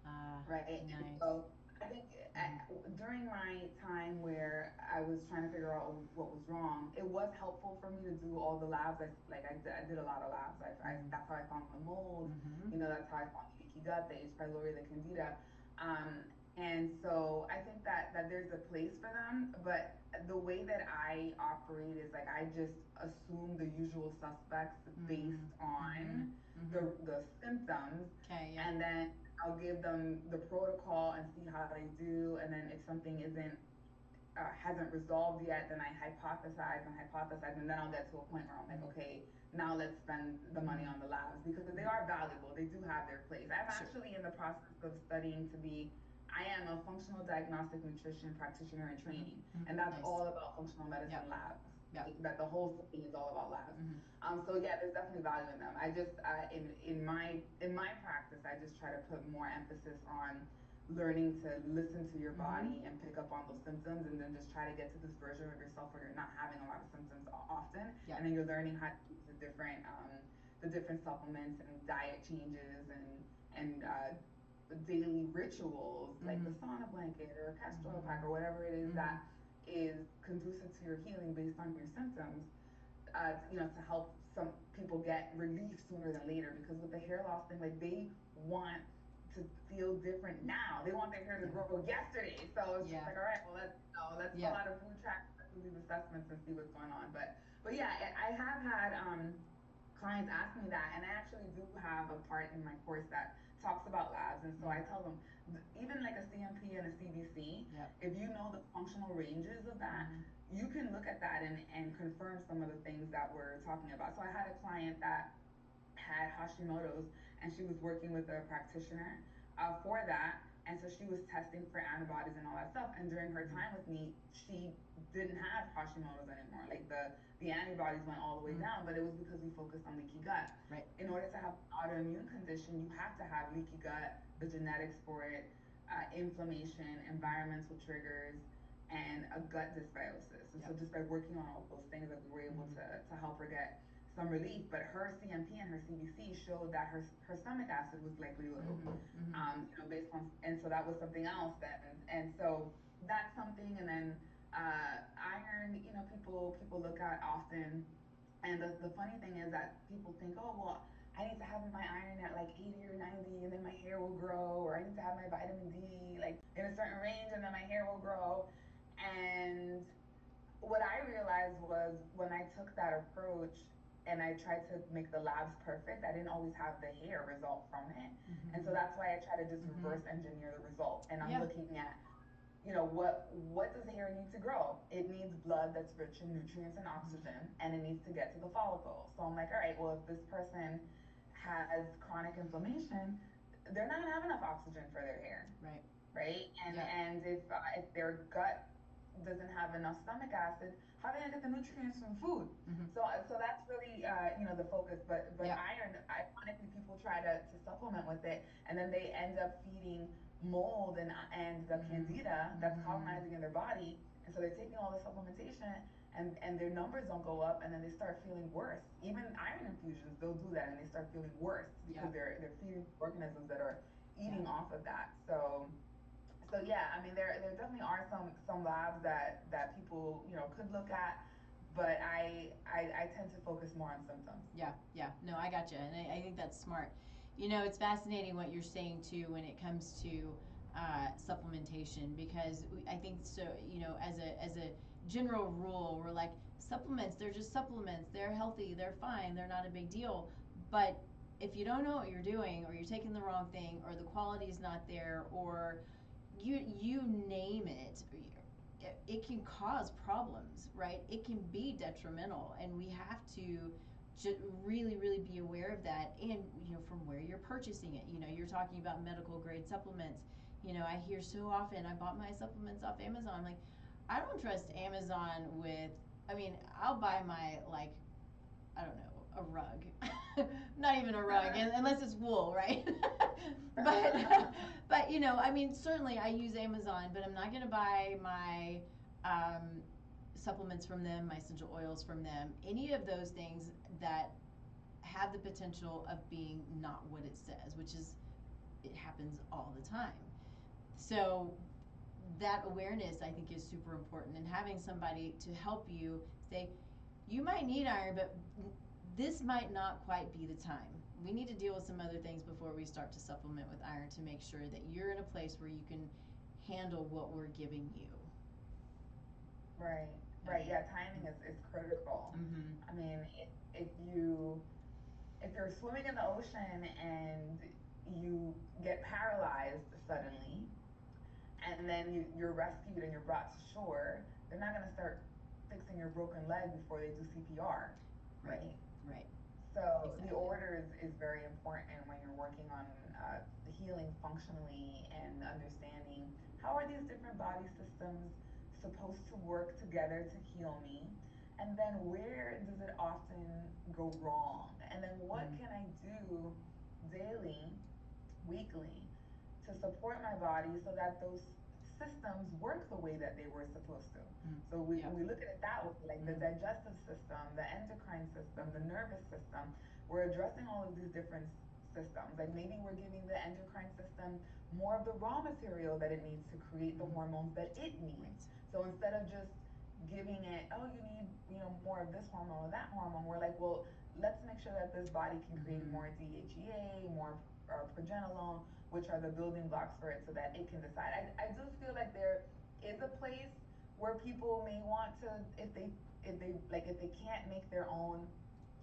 Ah, right? And nice. so I think Mm-hmm. during my time where I was trying to figure out what was wrong, it was helpful for me to do all the labs. I did a lot of labs. Mm-hmm. That's how I found the mold. Mm-hmm. You know, that's how I found the leaky gut, the H. pylori, the candida. Um, and so I think that there's a place for them, but the way that I operate is like I just assume the usual suspects based Mm-hmm. on Mm-hmm. the symptoms, Okay. Yeah. and then I'll give them the protocol and see how they do, and then if something isn't hasn't resolved yet, then I hypothesize, and then I'll get to a point where I'm like, Mm-hmm. okay, now let's spend the money Mm-hmm. on the labs because they are valuable. They do have their place. I'm Sure. actually in the process of studying to be. I am a functional diagnostic nutrition practitioner in training, Mm-hmm. and that's Nice. all about functional medicine Yep. labs. Yep. That the whole thing is all about labs. Mm-hmm. So yeah, there's definitely value in them. I just in my practice, I just try to put more emphasis on learning to listen to your Mm-hmm. body and pick up on those symptoms and then just try to get to this version of yourself where you're not having a lot of symptoms often Yep. and then you're learning how to use the different supplements and diet changes and daily rituals like the Mm-hmm. sauna blanket or a castor oil Mm-hmm. pack or whatever it is Mm-hmm. that is conducive to your healing based on your symptoms, to help some people get relief sooner than later. Because with the hair loss thing, like they want to feel different now. They want their hair to Yeah. grow yesterday. So it's just Yeah. like, all right, well, let's fill Yeah. out a food track, let's do these assessments and see what's going on. But yeah, I have had clients ask me that, and I actually do have a part in my course that talks about labs, and so I tell them even like a CMP and a CBC, Yep. if you know the functional ranges of that, Mm-hmm. you can look at that and confirm some of the things that we're talking about. So I had a client that had Hashimoto's and she was working with a practitioner for that. And so she was testing for antibodies and all that stuff. And during her Mm-hmm. time with me, she didn't have Hashimoto's anymore. Like the antibodies went all the way Mm-hmm. down, but it was because we focused on leaky gut. Right. In order to have an autoimmune condition, you have to have leaky gut, the genetics for it, inflammation, environmental triggers, and a gut dysbiosis. And Yep. so just by working on all those things, that we were able Mm-hmm. to help her get some relief. But her CMP and her CBC showed that her stomach acid was likely low, Mm-hmm. Mm-hmm. based on, and so that was something else. And so that's something. And then iron, people look at often. And the funny thing is that people think, oh well, I need to have my iron at like 80 or 90 and then my hair will grow, or I need to have my vitamin D like in a certain range and then my hair will grow. And what I realized was when I took that approach and I tried to make the labs perfect, I didn't always have the hair result from it. And so Mm-hmm. that's why I try to just Mm-hmm. reverse engineer the result. And I'm Yeah. looking at, what does hair need to grow? It needs blood that's rich in nutrients and oxygen, and it needs to get to the follicle. So I'm like, all right, well, if this person has chronic inflammation, they're not gonna have enough oxygen for their hair, Right. right? And Yeah. and if their gut doesn't have enough stomach acid, how are they gonna get the nutrients from food? Mm-hmm. So that's really the focus. But Yeah. iron, ironically, people try to supplement with it, and then they end up feeding mold and the Mm-hmm. candida that's Mm-hmm. colonizing in their body, and so they're taking all the supplementation. And their numbers don't go up, and then they start feeling worse. Even iron infusions, they'll do that, and they start feeling worse Yeah. because they're feeding organisms that are Yeah. eating off of that. So yeah, I mean there definitely are some labs that people could look at, but I tend to focus more on symptoms. Yeah. Yeah. No, I got you, and I think that's smart. It's fascinating what you're saying too when it comes to supplementation, because I think so. As a general rule, we're like, supplements. They're just supplements. They're healthy. They're fine. They're not a big deal. But if you don't know what you're doing, or you're taking the wrong thing, or the quality is not there, or you name it, it can cause problems, right? It can be detrimental, and we have to really, really be aware of that. And from where you're purchasing it, you're talking about medical grade supplements. I hear so often, I bought my supplements off Amazon. I'm like, I don't trust Amazon with. I mean, I'll buy my, like, I don't know, a rug. Not even a rug, unless it's wool, right? but I mean, certainly I use Amazon, but I'm not going to buy my supplements from them, my essential oils from them, any of those things that have the potential of being not what it says, which is, it happens all the time. So that awareness, I think, is super important, and having somebody to help you say, you might need iron, but this might not quite be the time. We need to deal with some other things before we start to supplement with iron, to make sure that you're in a place where you can handle what we're giving you. Right. Yeah, timing is critical. Mm-hmm. I mean, if you're swimming in the ocean and you get paralyzed suddenly, and then you're rescued and you're brought to shore, they're not going to start fixing your broken leg before they do CPR, right? Right. So Exactly. the order is very important when you're working on the healing functionally, and understanding how are these different body systems supposed to work together to heal me, and then where does it often go wrong, and then what can I do daily, weekly, to support my body so that those systems work the way that they were supposed to. So we look at it that way, like the digestive system, the endocrine system, the nervous system. We're addressing all of these different systems. Like maybe we're giving the endocrine system more of the raw material that it needs to create the hormones that it needs. So instead of just giving it, oh, you need, more of this hormone or that hormone, we're like, well, let's make sure that this body can create more DHEA, more progesterone, which are the building blocks for it, so that it can decide. I do feel like there is a place where people may want to, if they can't make their own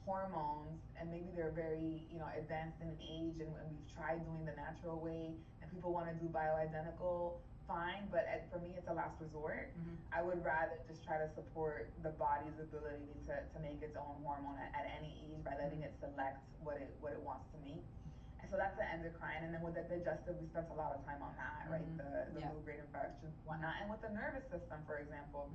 hormones, and maybe they're very advanced in age, and we've tried doing the natural way, and people want to do bioidentical, fine, but for me it's a last resort. I would rather just try to support the body's ability to make its own hormone at any age, by letting it select what it wants to make. And so that's the endocrine. And then with the digestive, we spent a lot of time on that, right? The low grade infections, whatnot. And with the nervous system, for example,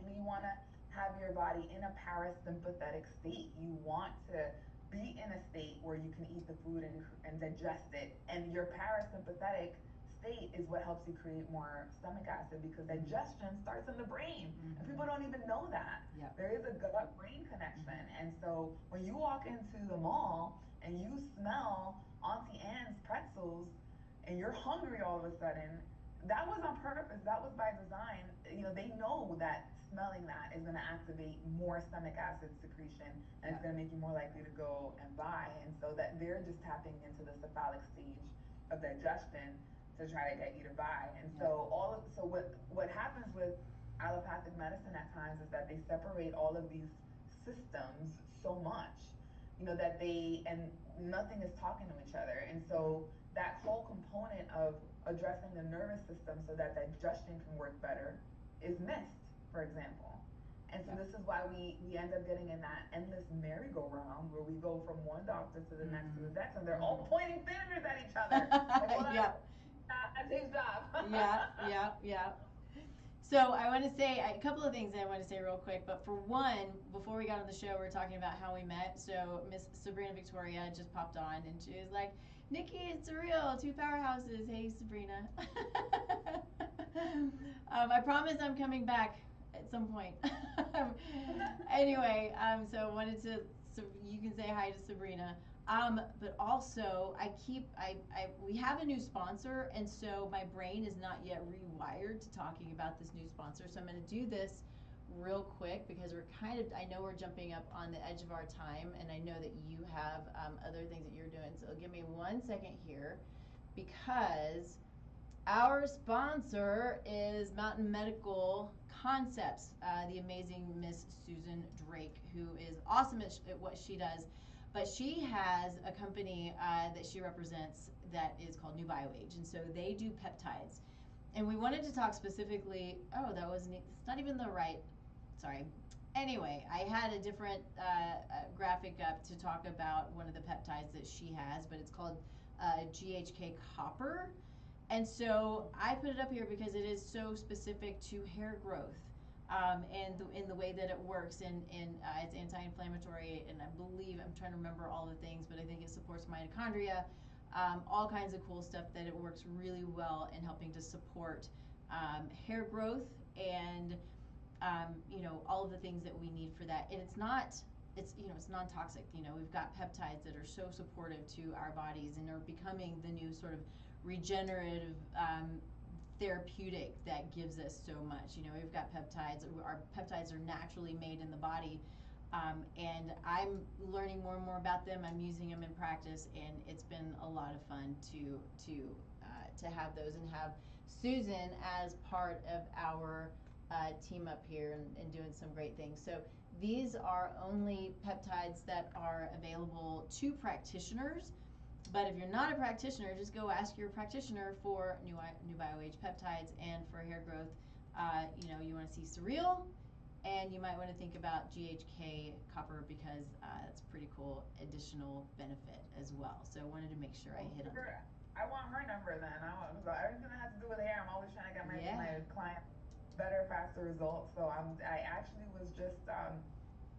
you want to have your body in a parasympathetic state. You want to be in a state where you can eat the food and digest it. And your parasympathetic state is what helps you create more stomach acid, because digestion starts in the brain. And people don't even know that. There is a gut brain connection. And so when you walk into the mall and you smell Auntie Anne's pretzels and you're hungry all of a sudden, that was on purpose. That was by design. They know that smelling that is going to activate more stomach acid secretion, and it's going to make you more likely to go and buy. And so that they're just tapping into the cephalic stage of digestion to try to get you to buy. And so what happens with allopathic medicine at times is that they separate all of these systems so much, that and nothing is talking to each other. And so that whole component of addressing the nervous system so that digestion can work better is missed, for example. And so this is why we end up getting in that endless merry-go-round where we go from one doctor to the next to the next, and they're all pointing fingers at each other. Like, well, that's his job. Yeah. So I want to say a couple of things I want to say real quick. But for one, before we got on the show, we were talking about how we met. So Miss Sabrina Victoria just popped on, and she was like, "Nikki, it's real, two powerhouses. Hey, Sabrina." I promise I'm coming back at some point. Anyway, so wanted to, so you can say hi to Sabrina. But also, we have a new sponsor, and so my brain is not yet rewired to talking about this new sponsor. So I'm going to do this real quick because I know we're jumping up on the edge of our time, and I know that you have other things that you're doing. So give me 1 second here because our sponsor is Mountain Medical Concepts, the amazing Miss Susan Drake, who is awesome at what she does. But she has a company that she represents that is called New BioAge, and so they do peptides. And we wanted to talk specifically. Oh, that wasn't. It's not even the right. Sorry. Anyway, I had a different graphic up to talk about one of the peptides that she has, but it's called GHK copper. And so I put it up here because it is so specific to hair growth. And in the way that it works, and it's anti-inflammatory, and I believe I'm trying to remember all the things, but I think it supports mitochondria, all kinds of cool stuff that it works really well in helping to support hair growth and all of the things that we need for that. And it's non-toxic. We've got peptides that are so supportive to our bodies and are becoming the new sort of regenerative therapeutic that gives us so much. We've got peptides. Our peptides are naturally made in the body, and I'm learning more and more about them. I'm using them in practice, and it's been a lot of fun to have those and have Susan as part of our team up here and doing some great things. So these are only peptides that are available to practitioners. But if you're not a practitioner, just go ask your practitioner for New BioAge peptides, and for hair growth, you want to see Surreal, and you might want to think about GHK copper because that's a pretty cool additional benefit as well. So I wanted to make sure I hit on that. I want her number then. Because everything that has to do with hair, I'm always trying to get my clients better, faster results. So I actually was just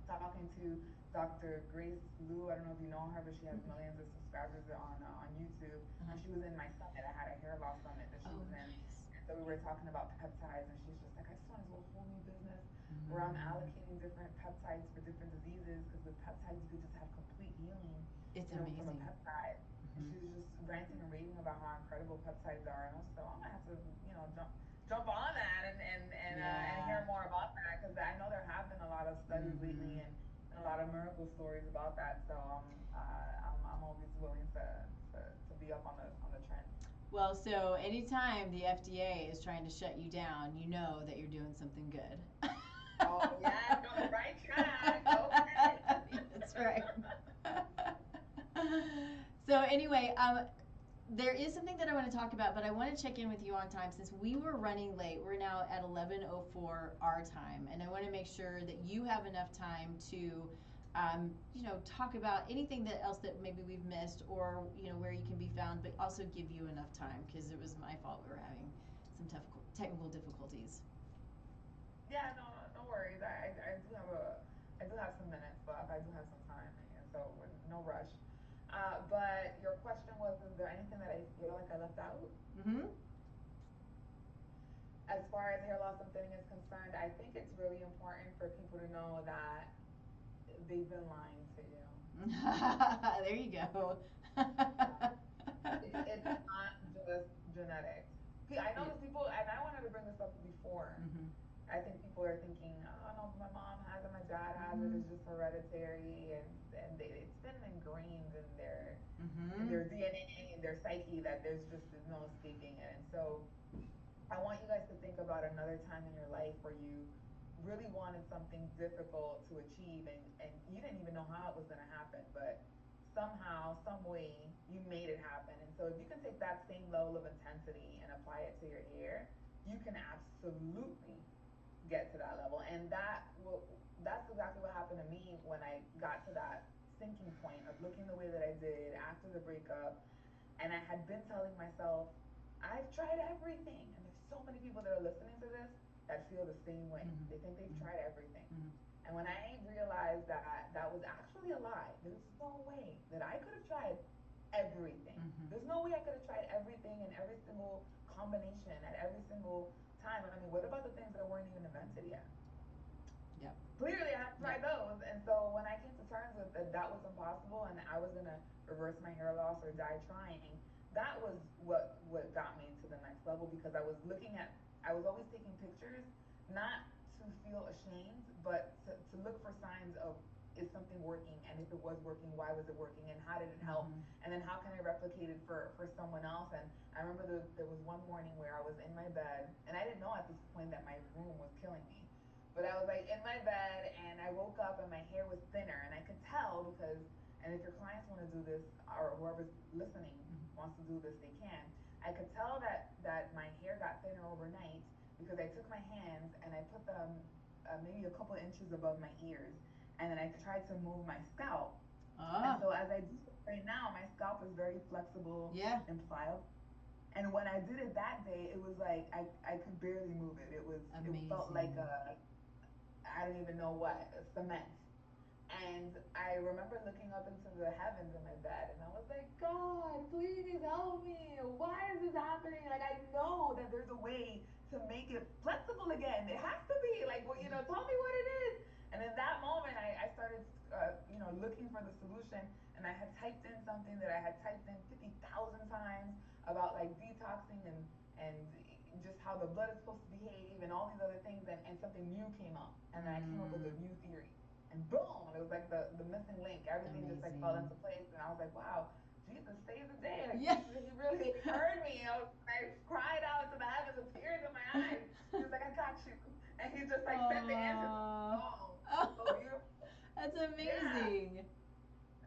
talking to Dr. Grace Liu. I don't know if you know her, but she has millions of subscribers on YouTube. And she was in my summit. I had a hair loss summit that she was in. Nice. And so we were talking about peptides, and she's just like, I just want to do a whole new business where I'm allocating different peptides for different diseases, because with peptides you could just have complete healing. It's amazing. From a peptide. And she was just ranting and raving about how incredible peptides are, and I was so I'm gonna have to jump on that and hear more about that, because I know there have been a lot of studies lately and a lot of miracle stories about that. So I'm always willing to be up on the trend. Well, so anytime the FDA is trying to shut you down, you know that you're doing something good. Oh yeah, on the right track. Okay. That's right. So anyway, there is something that I want to talk about, but I want to check in with you on time since we were running late. We're now at 11:04 our time, and I want to make sure that you have enough time to, talk about anything else that maybe we've missed, or where you can be found, but also give you enough time because it was my fault we were having some technical difficulties. Yeah, no worries. I do have some minutes left. I do have some time, and so no rush. But your question was, is there anything that I feel like I left out? Mm-hmm. As far as hair loss and thinning is concerned, I think it's really important for people to know that they've been lying to you. There you go. It's not just genetics. I know there's people, and I wanted to bring this up before. Mm-hmm. I think people are thinking, oh no, my mom has it, my dad has it, it's just hereditary, and it's been ingrained in their DNA, in their psyche, that there's no escaping it. And so I want you guys to think about another time in your life where you really wanted something difficult to achieve, and you didn't even know how it was going to happen, but somehow, some way, you made it happen. And so if you can take that same level of intensity and apply it to your hair, you can absolutely get to that level. And that's exactly what happened to me when I got to that sinking point of looking the way that I did after the breakup. And I had been telling myself, I've tried everything. And there's so many people that are listening to this that feel the same way. They think they've tried everything. And when I realized that that was actually a lie, there's no way that I could have tried everything. There's no way I could have tried everything in every single combination at every single time. I mean, what about the things that weren't even invented yet? Yeah. Clearly, I haven't tried those. And so when I came to terms with that was impossible, and I was gonna reverse my hair loss or die trying, that was what got me to the next level, because I was always taking pictures, not to feel ashamed, but to look for signs of, is something working, and if it was working, why was it working, and how did it help, Mm-hmm. and then how can I replicate it for someone else. And I remember there was one morning where I was in my bed, and I didn't know at this point that my room was killing me, but I was like in my bed, and I woke up and my hair was thinner, and I could tell because, and if your clients want to do this, or whoever's listening wants to do this, they can. I could tell that my hair got thinner overnight because I took my hands and I put them maybe a couple of inches above my ears, and then I tried to move my scalp. And Ah, so as I do it right now, my scalp is very flexible yeah, and pliable. And when I did it that day, it was like I could barely move it. It felt like amazing. a, I don't even know what, cement. And I remember looking up into the heavens in my bed, and I was like, God, please help me. Why is this happening? Like, I know that there's a way to make it flexible again. It has to be. Like, well, tell me what it is. And in that moment, I started, looking for the solution. And I had typed in something that I had typed in 50,000 times about like detoxing and just how the blood is supposed to behave and all these other things. And something new came up. And then I came up with a Mm, new theory, and boom, it was like the missing link. Everything just like fell amazing. into place, and I was like, wow, Jesus saved the day. Like Yeah. he really heard me. I cried out into the heavens with tears in my eyes. He was like, I got you, and he just like sent the answer. Oh, Oh, so oh, beautiful. that's Yeah, amazing.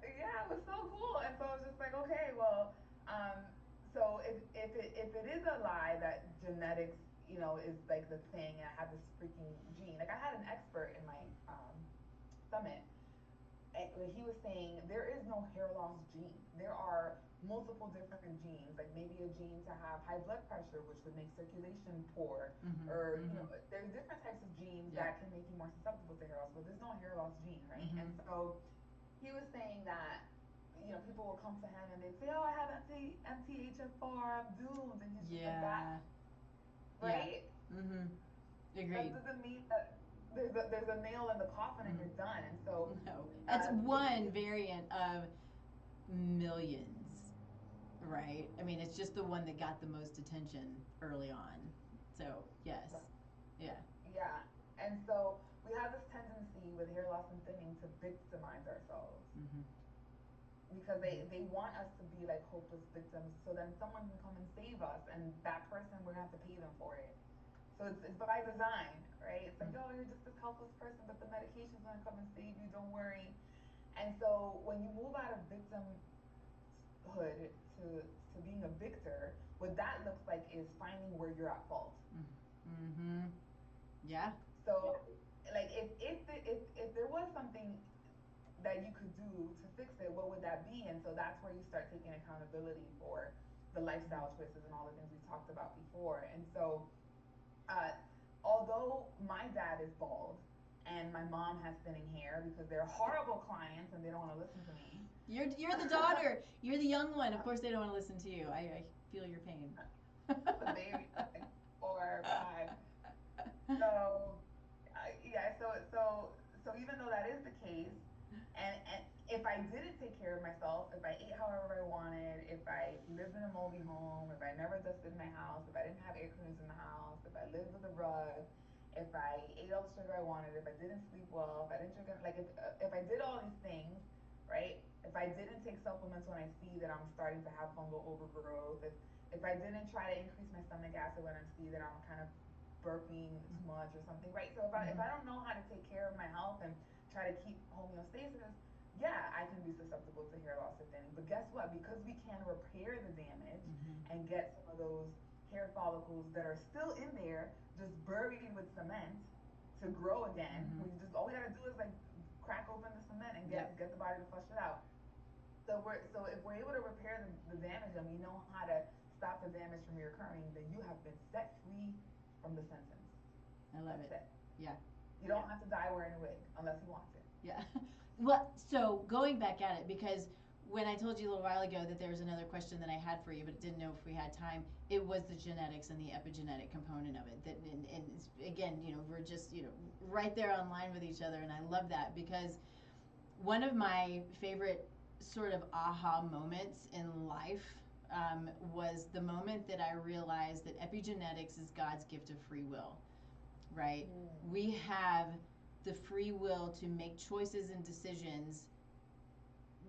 yeah, it was so cool. And so I was just like, okay, well, um, so if it is a lie that genetics, is like the thing, and I have this freaking gene. Like I had an expert in my summit, he was saying there is no hair loss gene. There are multiple different genes, like maybe a gene to have high blood pressure, which would make circulation poor, Mm-hmm. or Mm-hmm. there's different types of genes Yep. that can make you more susceptible to hair loss, but there's no hair loss gene, right? Mm-hmm. And so he was saying that people will come to him and they'd say, "Oh, I have MTHFR, I'm doomed," and he's just like that, Yeah. Yeah. right? Mm-hmm. That Agreed. doesn't mean that there's a nail in the coffin and you're done. And so, No, that's one it's variant of millions, right? I mean, it's just the one that got the most attention early on. So, yes. Yeah. yeah. And so we have this tendency with hair loss and thinning to victimize ourselves Mm-hmm. because they want us to be like hopeless victims, so then someone can come and save us, and that person, we're gonna have to pay them for it. So it's by design, right? It's like, oh, you're just this helpless person, but the medication's gonna come and save you, don't worry. And so when you move out of victimhood to being a victor, what that looks like is finding where you're at fault. Mm-hmm. Yeah. So like if there was something that you could do to fix it, what would that be? And so that's where you start taking accountability for the lifestyle choices and all the things we talked about before. And so, uh, although my dad is bald and my mom has thinning hair because they're horrible clients and they don't want to listen to me. You're the daughter. You're the young one. Of course, they don't want to listen to you. I feel your pain. The baby, like 4 or 5. So, yeah, so even though that is the case, and if I didn't take care of myself, if I ate however I wanted, if I lived in a moldy home, if I never dusted my house, if I didn't have air conditioners in the house, if I lived with a rug, if I ate all the sugar I wanted, if I didn't sleep well, if I didn't drink, like if I did all these things, right? If I didn't take supplements when I see that I'm starting to have fungal overgrowth, if I didn't try to increase my stomach acid when I see that I'm kind of burping too much or something, right? So if I don't know how to take care of my health and try to keep homeostasis, yeah, I can be susceptible to hair loss or thinning. But guess what? Because we can repair the damage Mm-hmm. and get some of those hair follicles that are still in there, just buried with cement, to grow again. Mm-hmm. All we gotta do is like crack open the cement and Yep. get the body to flush it out. So if we're able to repair the damage and we know how to stop the damage from reoccurring, then you have been set free from the sentence. I love That's it. it. Yeah. You don't have to die wearing a wig unless you want to. Yeah. Well, so going back at it, because when I told you a little while ago that there was another question that I had for you, but didn't know if we had time, it was the genetics and the epigenetic component of it. That and again, we're just right there online with each other, and I love that because one of my favorite sort of aha moments in life was the moment that I realized that epigenetics is God's gift of free will. right? We have the free will to make choices and decisions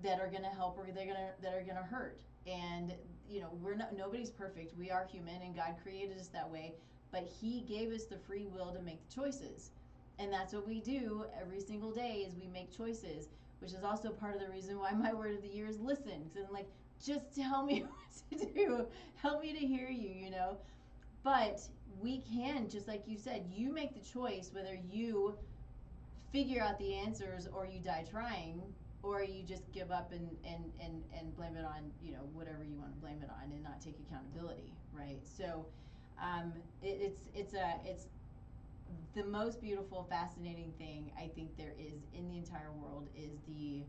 that are going to help or that are going to hurt. And we're not, nobody's perfect. We are human, and God created us that way. But He gave us the free will to make the choices, and that's what we do every single day. Is we make choices, which is also part of the reason why my word of the year is listen. Because I'm like, just tell me what to do. Help me to hear you. But we can, just like you said, you make the choice whether you figure out the answers or you die trying, or you just give up and blame it on whatever you want to blame it on and not take accountability, right? So it's the most beautiful, fascinating thing I think there is in the entire world is the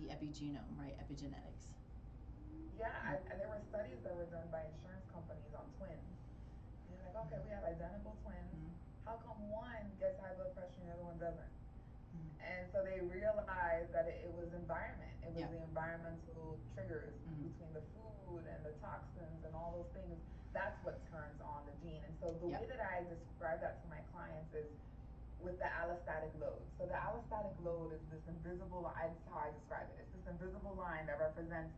epigenome, right? Epigenetics. Yeah, there were studies that were done by insurance companies on twins. They're like, okay, we have identical twins. How come one gets high blood pressure and the other one doesn't? And so they realized that it was environment. It was the environmental triggers between the food and the toxins and all those things. That's what turns on the gene. And so the way that I describe that to my clients is with the allostatic load. So the allostatic load is this invisible line. That's how I describe it. It's this invisible line that represents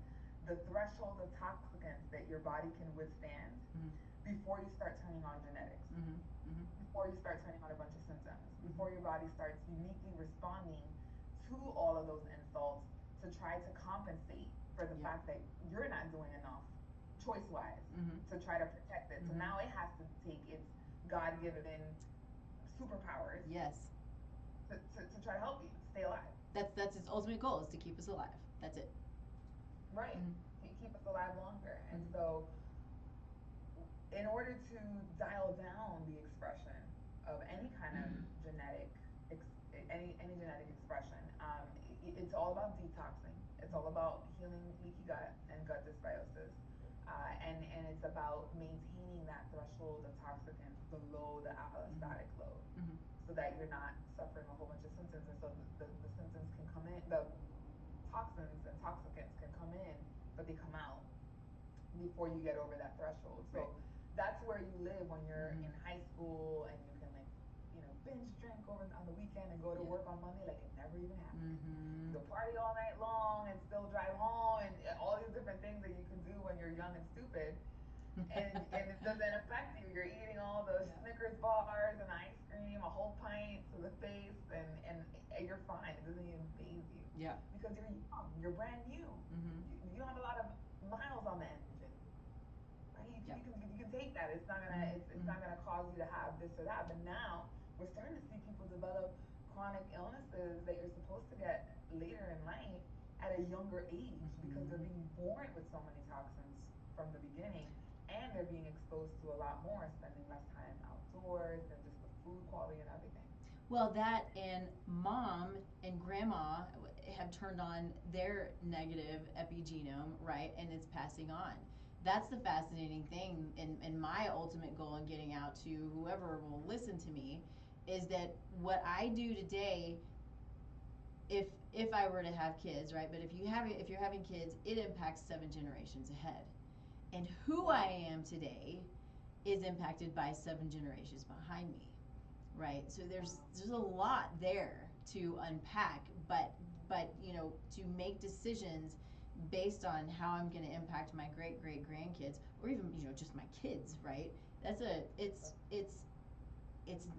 the threshold of toxicants that your body can withstand before you start turning on genetics, before you start turning on a bunch of symptoms, before your body starts uniquely responding to all of those insults to try to compensate for the fact that you're not doing enough choice-wise to try to protect it. So now it has to take its God-given superpowers Yes. to try to help you stay alive. That's its ultimate goal, is to keep us alive. That's it. Right. Keep us alive longer. And so in order to dial down the expression of any kind of genetic any genetic expression, it's all about detoxing. It's all about healing leaky gut and gut dysbiosis. And it's about maintaining that threshold of toxicants below the allostatic load, so that you're not suffering a whole bunch of symptoms. And so the symptoms can come in, the toxins and toxicants can come in, but they come out before you get over that threshold. So that's where you live when you're in high school, and you can binge drink over on the weekend and go to work on Monday like it never even happened. Go party all night long and still drive home, and all these different things that you can do when you're young and stupid. And it doesn't affect you. You're eating all the Snickers bars and ice cream, a whole pint to the face, and you're fine. It doesn't even faze you. Yeah. Because you're young. You're brand new. You don't have a lot of miles on the engine. Right? You can take that. It's not gonna cause you to have this or that. But now we're starting to see people develop chronic illnesses that you're supposed to get later in life at a younger age, because they're being born with so many toxins from the beginning, and they're being exposed to a lot more, spending less time outdoors, and just the food quality and everything. Well, that and mom and grandma have turned on their negative epigenome, right? And it's passing on. That's the fascinating thing, and my ultimate goal in getting out to whoever will listen to me is that what I do today, if I were to have kids, right? But if you're having kids, it impacts 7 generations ahead. And who I am today is impacted by 7 generations behind me, right? So there's a lot there to unpack, but to make decisions based on how I'm going to impact my great grandkids, or even just my kids, right? It's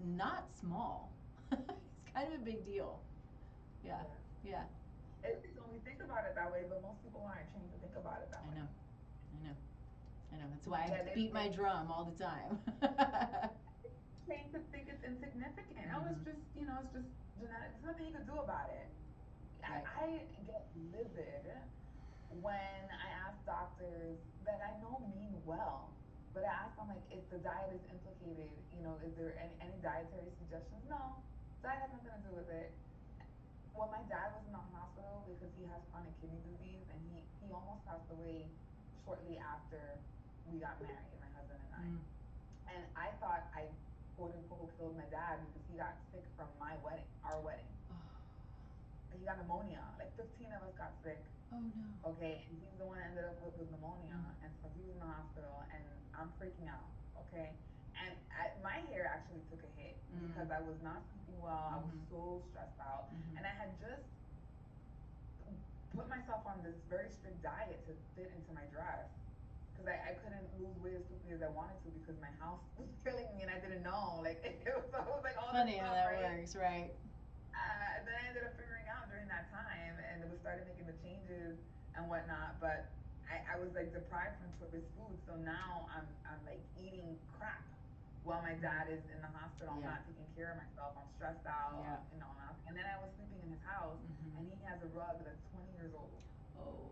not small. It's kind of a big deal. Yeah. It's when we think about it that way, but most people aren't trained to think about it that way. I know. That's why I beat my drum all the time. Trained to think it's insignificant. Oh, it's just it's just genetic. There's nothing you can do about it. Right. I get livid when I ask doctors that I know mean well, but I ask them, like, if the diet is implicated, is there any dietary suggestions? No, diet has nothing to do with it. When my dad was in the hospital because he has chronic kidney disease, and he almost passed away shortly after we got married, my husband and I. And I thought I quote unquote killed my dad because he got sick from our wedding. He got pneumonia. Like 15 of us got sick. Oh no. Okay, and he's the one that ended up with pneumonia, and so he was in the hospital, and I'm freaking out. Okay, And my hair actually took a hit because I was not sleeping well. I was Mm-hmm. so stressed out, Mm-hmm. and I had just put myself on this very strict diet to fit into my dress because I couldn't lose weight as quickly as I wanted to because my house was killing me and I didn't know. Like it was like all this Funny how stuff, that right? works, right? Then I ended up figuring out during that time, and we started making the changes and whatnot. But I was like deprived from choice food, so now I'm like eating crap while my dad is in the hospital. I'm Yeah. not taking care of myself. I'm stressed out. Yeah. You know, and then I was sleeping in his house, Mm-hmm. and he has a rug that's 20 years old Oh.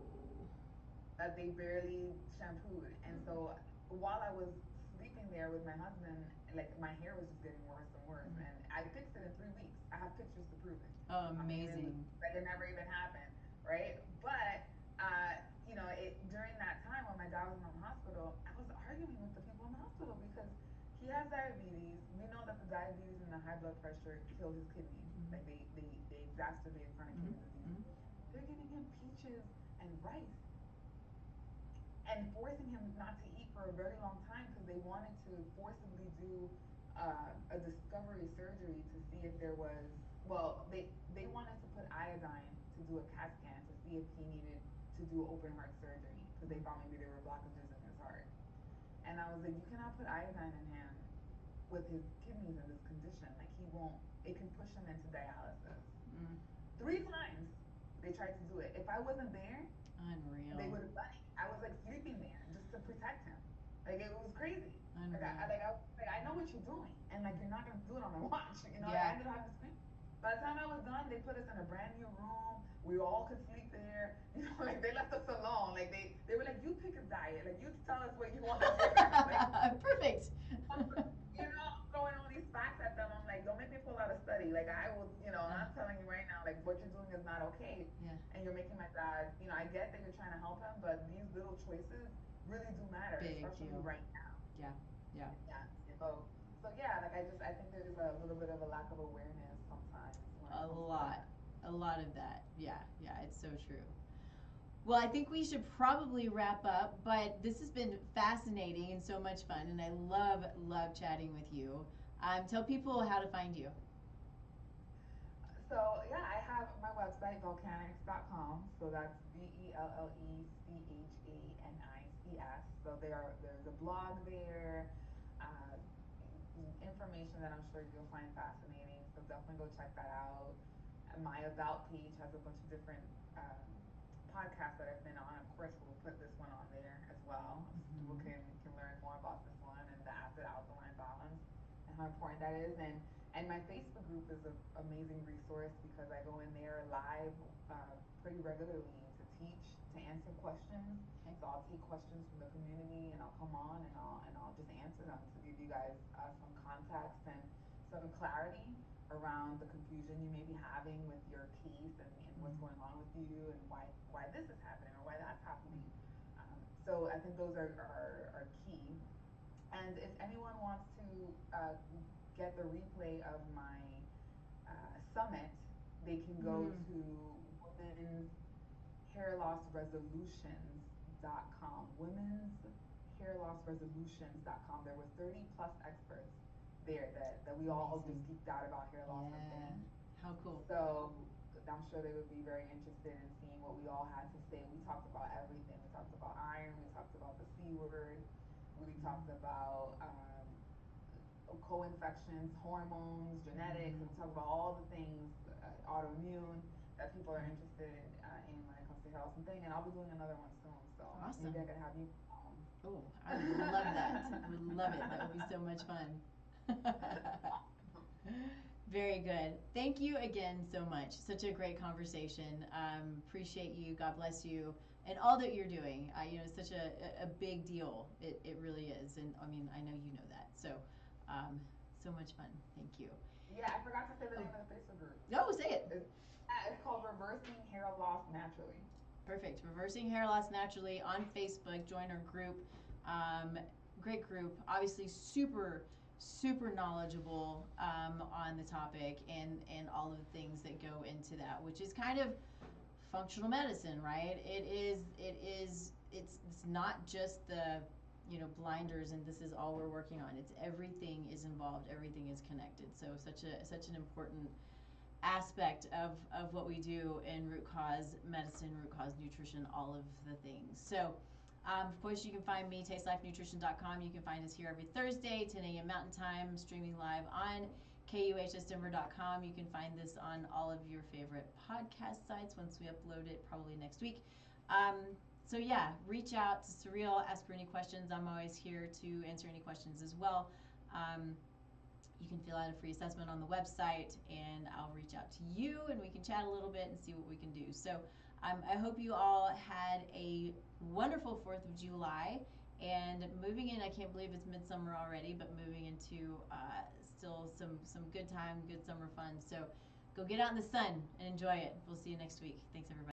that they barely shampooed. And Mm-hmm. so while I was sleeping there with my husband, like my hair was just getting worse and worse. Mm-hmm. And I fixed it in 3 weeks. I have pictures to prove it. Oh, I mean, amazing. like it never even happened, right? But you know, during that time when my dad was in the hospital, I was arguing with the people in the hospital because he has diabetes. We know that the diabetes and the high blood pressure kill his kidneys. Mm-hmm. Like they exacerbate chronic Mm-hmm. kidney disease. Mm-hmm. They're giving him peaches and rice and forcing him not to eat for a very long time because they wanted to forcibly do a discovery surgery to see if there was, well, they wanted to put iodine to do a CAT scan to see if he needed to do open heart surgery because they thought maybe there were blockages in his heart. And I was like, you cannot put iodine in him with his kidneys in this condition. Like he won't, it can push him into dialysis. Mm. 3 times they tried to do it. If I wasn't there, they Unreal. would have done it. I was like sleeping there just to protect him. Like it was crazy. Unreal. I know what you're doing, and like you're not gonna do it on my watch. You know, like I Yeah. ended up having to scream. By the time I was done, they put us in a brand new room. We all could sleep there. You know, like they left us alone. Like they were like, you pick a diet. Like you tell us what you want to do. Like Perfect. you know, I'm throwing all these facts at them. I'm like, don't make me pull out a study. Like I will, you know, I'm telling you right now, like what you're doing is not okay. Yeah. And you're making my dad, you know, I get that you're trying to help him, but these little choices really do matter, Big especially deal. right now. Yeah. Yeah. Yeah. So yeah, like I think there's a little bit of a lack of awareness sometimes when it A comes to lot. that. A lot of that. Yeah. Yeah. It's so true. Well, I think we should probably wrap up, but this has been fascinating and so much fun, and I love chatting with you. Tell people how to find you. So yeah, I have my website volcanics.com. So that's VELLECHANICS. So there's a blog there, uh, information that I'm sure you'll find fascinating. So definitely go check that out. And my about page has a bunch of different podcasts that I've been on. Of course, we'll put this one on there as well. People Mm-hmm. can learn more about this one and the acid alkaline balance and how important that is. And my Facebook group is an amazing resource because I go in there live pretty regularly to teach, to answer questions. Okay. So I'll take questions from the community and I'll come on and I'll just answer them to give you guys some context and some clarity around the confusion you may be having with your case and what's Mm-hmm. going on with you and why this is happening or why that's happening. So I think those are key. And if anyone wants to get the replay of my summit, they can go Mm. to Women's Hair Loss Resolutions.com. Women's Hair Loss Resolutions.com. There were 30 plus experts there that we all just Amazing. geeked out about hair loss and Yeah. things. How cool. So I'm sure they would be very interested in seeing what we all had to say. We talked about everything. We talked about iron. We talked about the C word. We talked about co-infections, hormones, genetics, Mm-hmm. and we talked about all the things autoimmune that people are interested in when it comes to hair loss and thing. And I'll be doing another one soon, so maybe I Awesome. could have you. Oh, I would love that. Would love it. That would be so much fun. Very good. Thank you again so much. Such a great conversation. Appreciate you. God bless you. And all that you're doing. It's such a big deal. It really is. And I mean, I know you know that. So, so much fun. Thank you. Yeah, I forgot to say the Oh, name of the Facebook group. no, say it. It's called Reversing Hair Loss Naturally. Perfect. Reversing Hair Loss Naturally on Facebook. Join our group. Um, Great group. Obviously, super knowledgeable on the topic and all of the things that go into that, which is kind of functional medicine, right? It's not just the blinders and this is all we're working on. It's everything is involved, everything is connected. So such an important aspect of what we do in root cause medicine, root cause nutrition, all of the things. So of course, you can find me, tastelifenutrition.com. You can find us here every Thursday, 10 a.m. Mountain Time, streaming live on KUHSdenver.com. You can find this on all of your favorite podcast sites once we upload it, probably next week. So yeah, reach out to Surreal, ask for any questions. I'm always here to answer any questions as well. You can fill out a free assessment on the website, and I'll reach out to you, and we can chat a little bit and see what we can do. So I hope you all had a wonderful 4th of July, and moving in, I can't believe it's midsummer already, but moving into still some good time, good summer fun. So go get out in the sun and enjoy it. We'll see you next week. Thanks, everybody.